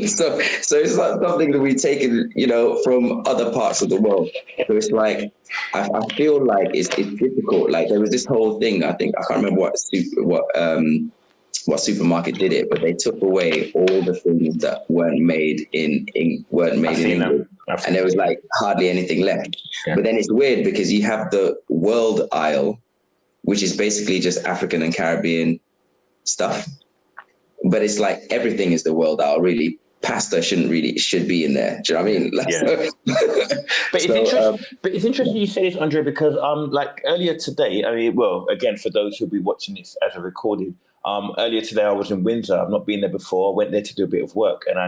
so it's not something that we've taken, from other parts of the world. So it's like, I feel like it's difficult. Like, there was this whole thing, I can't remember what supermarket did it, but they took away all the things that weren't made in England, and there was like hardly anything left. Yeah. But then it's weird because you have the world aisle, which is basically just African and Caribbean stuff. But it's like everything is the world aisle, really. Pasta should be in there. Do you know what I mean? But it's interesting you say this, Andre, because like earlier today, again, for those who'll be watching this as a recording, earlier today I was in Windsor. I've not been there before. I went there to do a bit of work, and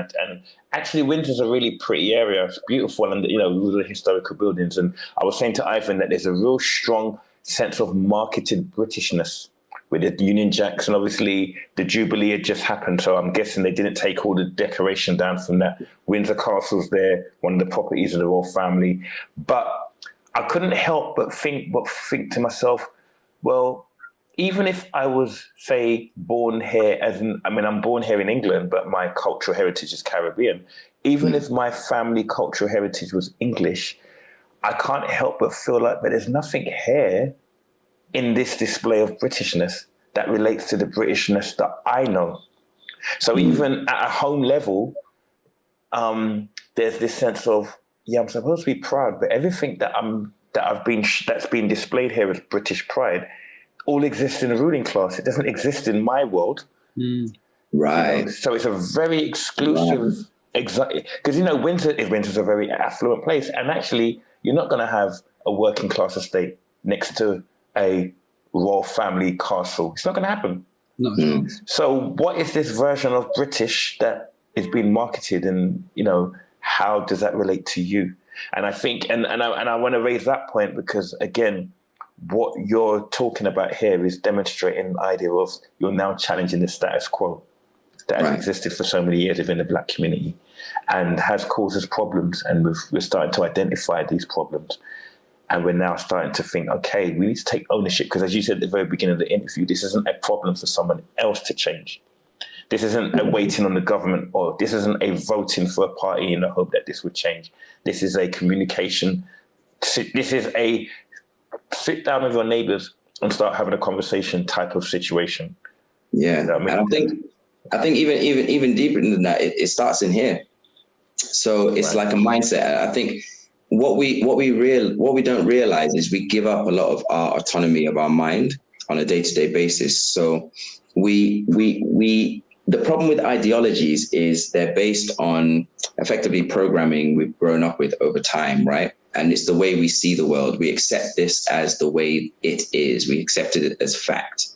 actually Windsor's a really pretty area. It's beautiful, and with the historical buildings. And I was saying to Ivan that there's a real strong sense of marketed Britishness with the Union Jacks, and obviously the Jubilee had just happened, so I'm guessing they didn't take all the decoration down from that. Windsor Castle's there, one of the properties of the royal family. But I couldn't help but think to myself, well, even if I was, say, born here I'm born here in England, but my cultural heritage is Caribbean. Even if my family cultural heritage was English, I can't help but feel like there's nothing here in this display of Britishness that relates to the Britishness that I know. So even at a home level, there's this sense of, I'm supposed to be proud, but everything that's been displayed here as British pride all exists in the ruling class. It doesn't exist in my world. Right. So it's a very exclusive, because Windsor's a very affluent place, and actually you're not going to have a working class estate next to a royal family castle. It's not going to happen. No. So what is this version of British that is being marketed, and how does that relate to you? And I think, and I want to raise that point because, again, what you're talking about here is demonstrating the idea of you're now challenging the status quo. that has existed for so many years within the Black community and has caused us problems. And we're starting to identify these problems. And we're now starting to think, okay, we need to take ownership. Because as you said at the very beginning of the interview, this isn't a problem for someone else to change. This isn't a waiting on the government, or this isn't a voting for a party in the hope that this would change. This is a communication. This is a sit down with your neighbors and start having a conversation type of situation. Yeah, You know what I mean? and I think even deeper than that, it starts in here. So it's like a mindset. I think what we don't realize is we give up a lot of our autonomy of our mind on a day-to-day basis. So the problem with ideologies is they're based on effectively programming we've grown up with over time, right? And it's the way we see the world. We accept this as the way it is. We accept it as fact.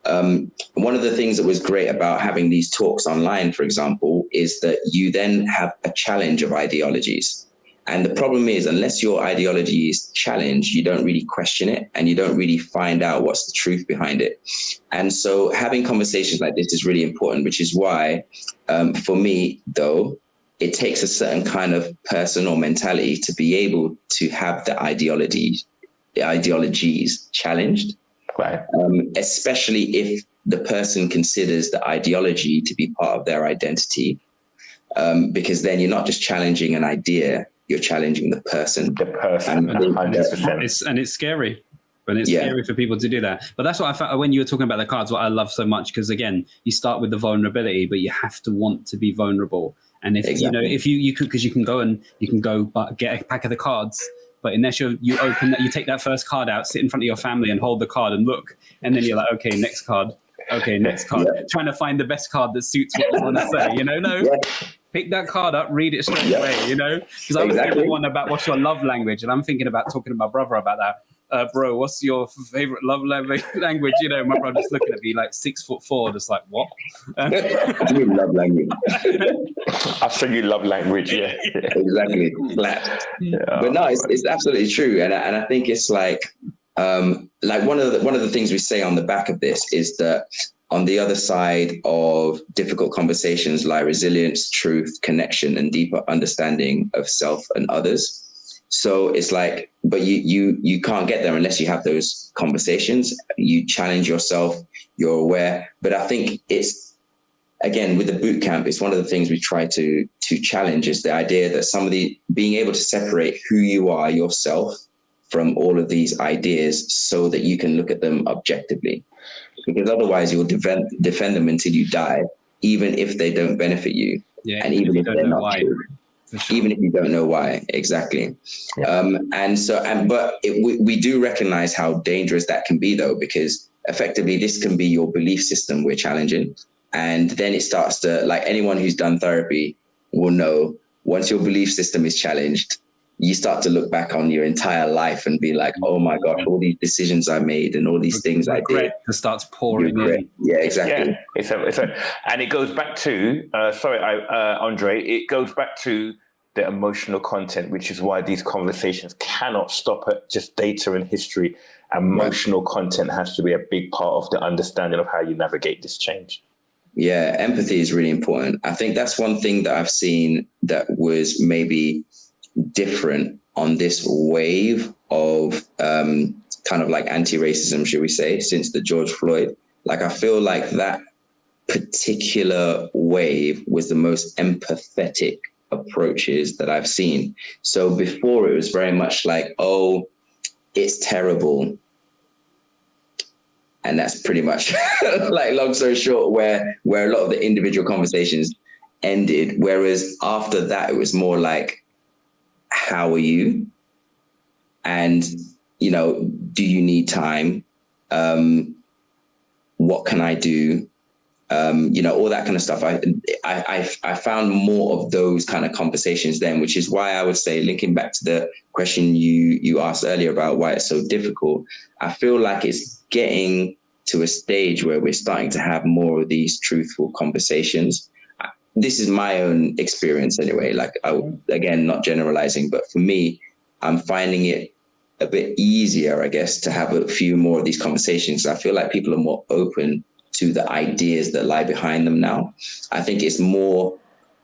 One of the things that was great about having these talks online, for example, is that you then have a challenge of ideologies. And the problem is, unless your ideology is challenged, you don't really question it and you don't really find out what's the truth behind it. And so having conversations like this is really important, which is why, for me, though, it takes a certain kind of person or mentality to be able to have the ideologies challenged, Right. Especially if the person considers the ideology to be part of their identity, because then you're not just challenging an idea, you're challenging the person. The person, 100%. And it's scary. And it's scary for people to do that. But that's what I found when you were talking about the cards, what I love so much, because again, you start with the vulnerability, but you have to want to be vulnerable. And if you could, because you can go but get a pack of the cards, but unless you open that, you take that first card out, sit in front of your family and hold the card and look, and then you're like, okay, next card. Trying to find the best card that suits what you want to say, Pick that card up, read it straight away, because I was thinking one about what's your love language, and I'm thinking about talking to my brother about that. Bro, what's your favorite love language? My brother's looking at me like 6'4", just like, what? Love language. I'll show you love language, yeah. Exactly. But no, it's absolutely true. And I think it's like one of the things we say on the back of this is that on the other side of difficult conversations lie resilience, truth, connection, and deeper understanding of self and others. So it's like, but you can't get there unless you have those conversations. You challenge yourself, you're aware. But I think it's, again, with the boot camp, it's one of the things we try to challenge is the idea that being able to separate who you are yourself from all of these ideas so that you can look at them objectively. Because otherwise you'll defend them until you die, even if they don't benefit you. Yeah, and even if they're not true. Sure. Even if you don't know why, exactly. But we do recognize how dangerous that can be, though, because effectively this can be your belief system we're challenging. And then it starts to, like anyone who's done therapy will know, once your belief system is challenged, you start to look back on your entire life and be like, oh my gosh, all these decisions I made and all these things I did. It starts pouring in. Yeah, exactly. Yeah, and it goes back to, Andre, it goes back to the emotional content, which is why these conversations cannot stop at just data and history. Emotional content has to be a big part of the understanding of how you navigate this change. Yeah, empathy is really important. I think that's one thing that I've seen that was maybe different on this wave of kind of like anti-racism, should we say, since the George Floyd. Like, I feel like that particular wave was the most empathetic approaches that I've seen. So before it was very much like, oh, it's terrible. And that's pretty much like, long story short, where a lot of the individual conversations ended. Whereas after that, it was more like, how are you? And, do you need time? What can I do? All that kind of stuff. I found more of those kind of conversations then, which is why I would say, linking back to the question you asked earlier about why it's so difficult, I feel like it's getting to a stage where we're starting to have more of these truthful conversations. This is my own experience anyway, again, not generalizing, but for me, I'm finding it a bit easier, I guess, to have a few more of these conversations. I feel like people are more open to the ideas that lie behind them now. I think it's more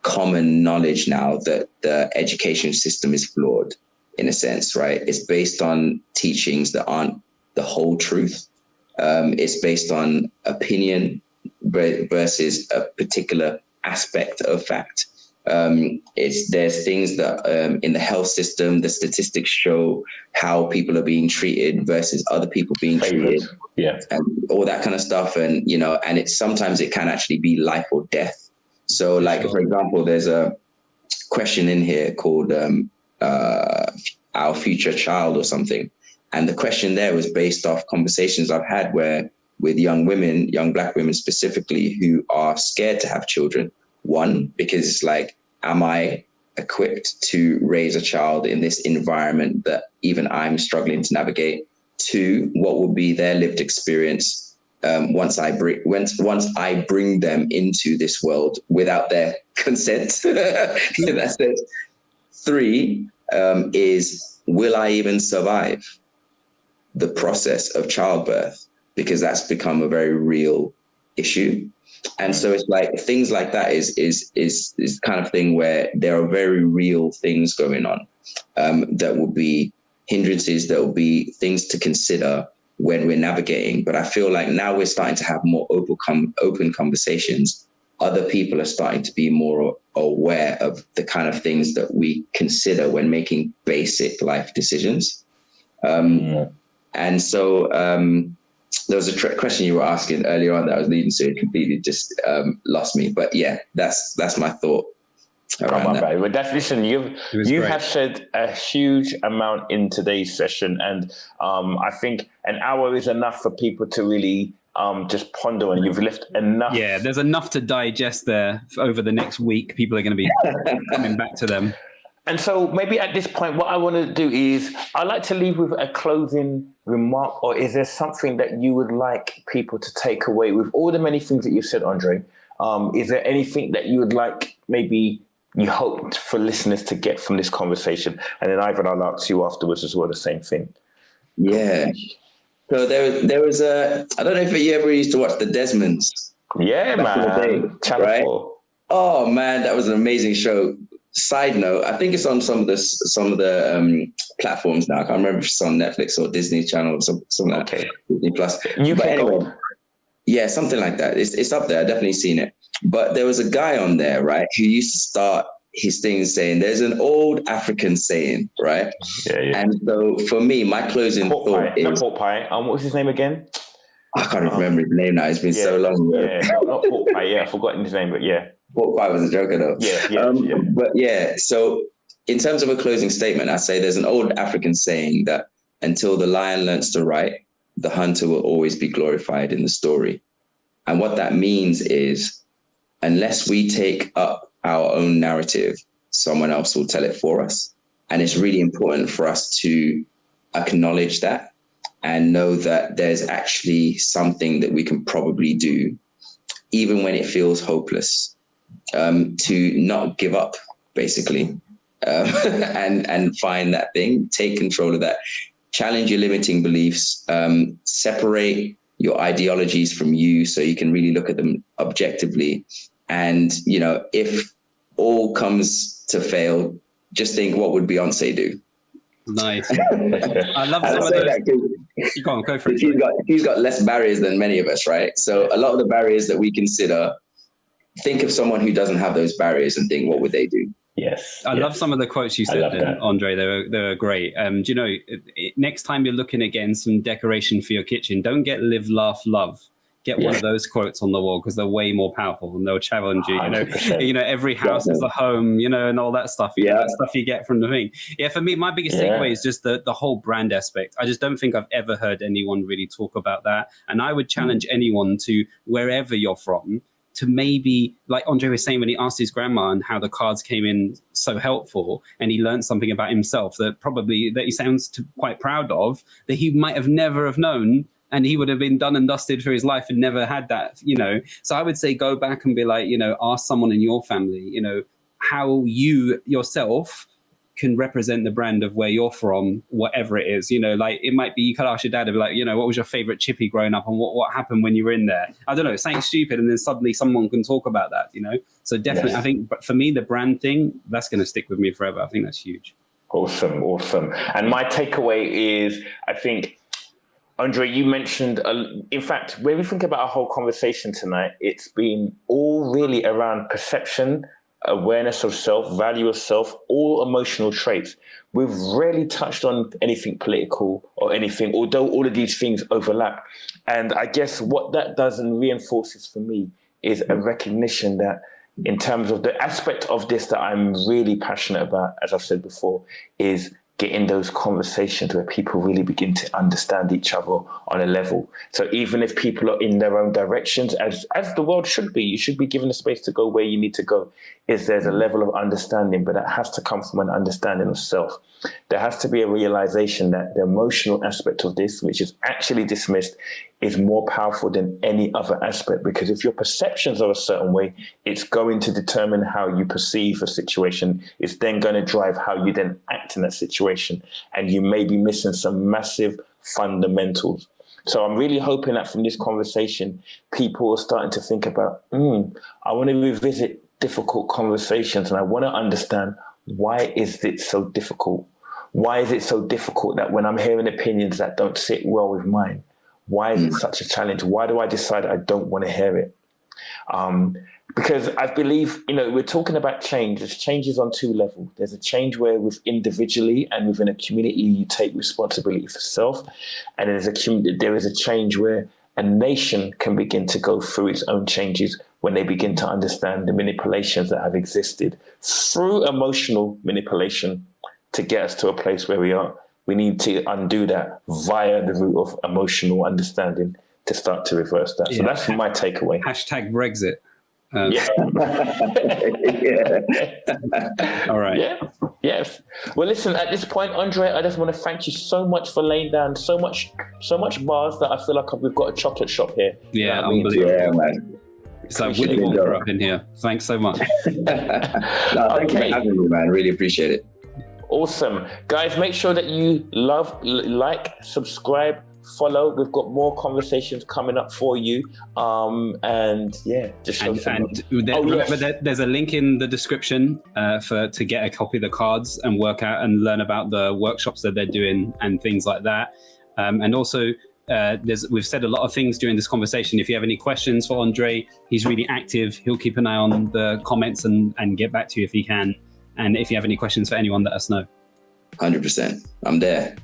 common knowledge now that the education system is flawed in a sense, right? It's based on teachings that aren't the whole truth. It's based on opinion versus a particular aspect of fact. There's things that in the health system, the statistics show how people are being treated versus other people being treated, and all that kind of stuff. And and sometimes it can actually be life or death. So, like for example, there's a question in here called "Our Future Child" or something, and the question there was based off conversations I've had with young women, young Black women specifically, who are scared to have children. One, because it's like, am I equipped to raise a child in this environment that even I'm struggling to navigate? Two, what will be their lived experience once I bring them into this world without their consent? In that sense. Three, is will I even survive the process of childbirth? Because that's become a very real issue. And so it's like things like that is kind of thing where there are very real things going on that will be hindrances, that will be things to consider when we're navigating. But I feel like now we're starting to have more open conversations. Other people are starting to be more aware of the kind of things that we consider when making basic life decisions. And so there was a question you were asking earlier on that I was leading to. It completely just lost me. But yeah, that's my thought around that. But listen, you have said a huge amount in today's session, and I think an hour is enough for people to really just ponder, and you've left enough. Yeah, there's enough to digest there over the next week. People are going to be coming back to them. And so maybe at this point, what I want to do is I'd like to leave with a closing remark, or is there something that you would like people to take away with all the many things that you've said, Andre? Is there anything that you would like, maybe you hoped for listeners to get from this conversation? And then Ivan, I'll ask you afterwards as well, the same thing. Yeah. So there was I don't know if you ever used to watch The Desmonds. Yeah, man. Channel 4. Oh man, that was an amazing show. Side note, I think it's on some of the platforms now. I can't remember if it's on Netflix or Disney Channel or something like that. Disney Plus. But anyway, yeah, something like that. It's up there. I've definitely seen it. But there was a guy on there, right, who used to start his thing saying, there's an old African saying, right? Yeah. And so for me, my closing thought is... Not pork pie. What was his name again? I can't remember his name now. It's been so long. Yeah, not pork pie. Yeah, I've forgotten his name, but yeah. Pork pie was a joker though. Yeah. But yeah, so in terms of a closing statement, I say there's an old African saying that until the lion learns to write, the hunter will always be glorified in the story. And what that means is, unless we take up our own narrative, someone else will tell it for us. And it's really important for us to acknowledge that and know that there's actually something that we can probably do, even when it feels hopeless. To not give up, basically, and find that thing, take control of that, challenge your limiting beliefs, separate your ideologies from you so you can really look at them objectively. And, if all comes to fail, just think, what would Beyonce do? Nice. I love some of those. Go for it. She's got less barriers than many of us, right? So a lot of the barriers that we consider, think of someone who doesn't have those barriers and think, what would they do? Yes. I love some of the quotes you said, Andre. They were great. Next time you're looking at getting some decoration for your kitchen, don't get live, laugh, love. Get one of those quotes on the wall, because they're way more powerful and they'll challenge you. Every house is a home, and all that stuff. That stuff you get from the thing. Yeah, for me, my biggest takeaway is just the whole brand aspect. I just don't think I've ever heard anyone really talk about that. And I would challenge anyone to, wherever you're from, to maybe, like Andre was saying when he asked his grandma and how the cards came in so helpful, and he learned something about himself that he sounds quite proud of, that he might have never have known, and he would have been done and dusted for his life and never had that, So I would say go back and be like, ask someone in your family, how you yourself can represent the brand of where you're from, whatever it is. You know, like it might be, you could ask your dad, and be like, you know, what was your favorite chippy growing up, and what happened when you were in there? I don't know, something stupid, and then suddenly someone can talk about that, you know? So definitely, yes. I think, but for me, the brand thing, that's going to stick with me forever. I think that's huge. Awesome. And my takeaway is, I think, Andre, you mentioned, in fact, when we think about our whole conversation tonight, it's been all really around perception, awareness of self, value of self, all emotional traits. We've rarely touched on anything political or anything, although all of these things overlap. And I guess what that does and reinforces for me is a recognition that in terms of the aspect of this that I'm really passionate about, as I've said before, is getting those conversations where people really begin to understand each other on a level. So even if people are in their own directions, as the world should be, you should be given the space to go where you need to go, is there's a level of understanding, but that has to come from an understanding of self. There has to be a realization that the emotional aspect of this, which is actually dismissed, is more powerful than any other aspect, because if your perceptions are a certain way, it's going to determine how you perceive a situation. It's then going to drive how you then act in that situation. And you may be missing some massive fundamentals. So I'm really hoping that from this conversation, people are starting to think about, I want to revisit difficult conversations, and I want to understand, why is it so difficult? Why is it so difficult that when I'm hearing opinions that don't sit well with mine, why is it such a challenge? Why do I decide I don't want to hear it? Because I believe, we're talking about change. There's changes on two levels. There's a change where individually and within a community, you take responsibility for self. And there is a change where a nation can begin to go through its own changes when they begin to understand the manipulations that have existed through emotional manipulation to get us to a place where we are. We need to undo that via the route of emotional understanding to start to reverse that. So that's my takeaway. Hashtag Brexit. Yeah. All right. Yeah. Yes. Well, listen, at this point, Andre, I just want to thank you so much for laying down so much bars that I feel like we've got a chocolate shop here. Yeah, unbelievable. Yeah, man. It's like Willy Wonka up in here. Thanks so much. Thank you for having me, man. Really appreciate it. Awesome. Guys, make sure that you like, subscribe, follow. We've got more conversations coming up for you. And just show remember that there's a link in the description to get a copy of the cards and work out and learn about the workshops that they're doing and things like that. And also, we've said a lot of things during this conversation. If you have any questions for Andre, he's really active. He'll keep an eye on the comments and get back to you if he can. And if you have any questions for anyone, let us know. 100%. I'm there.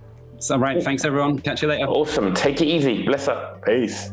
All right. Thanks, everyone. Catch you later. Awesome. Take it easy. Bless up. Peace.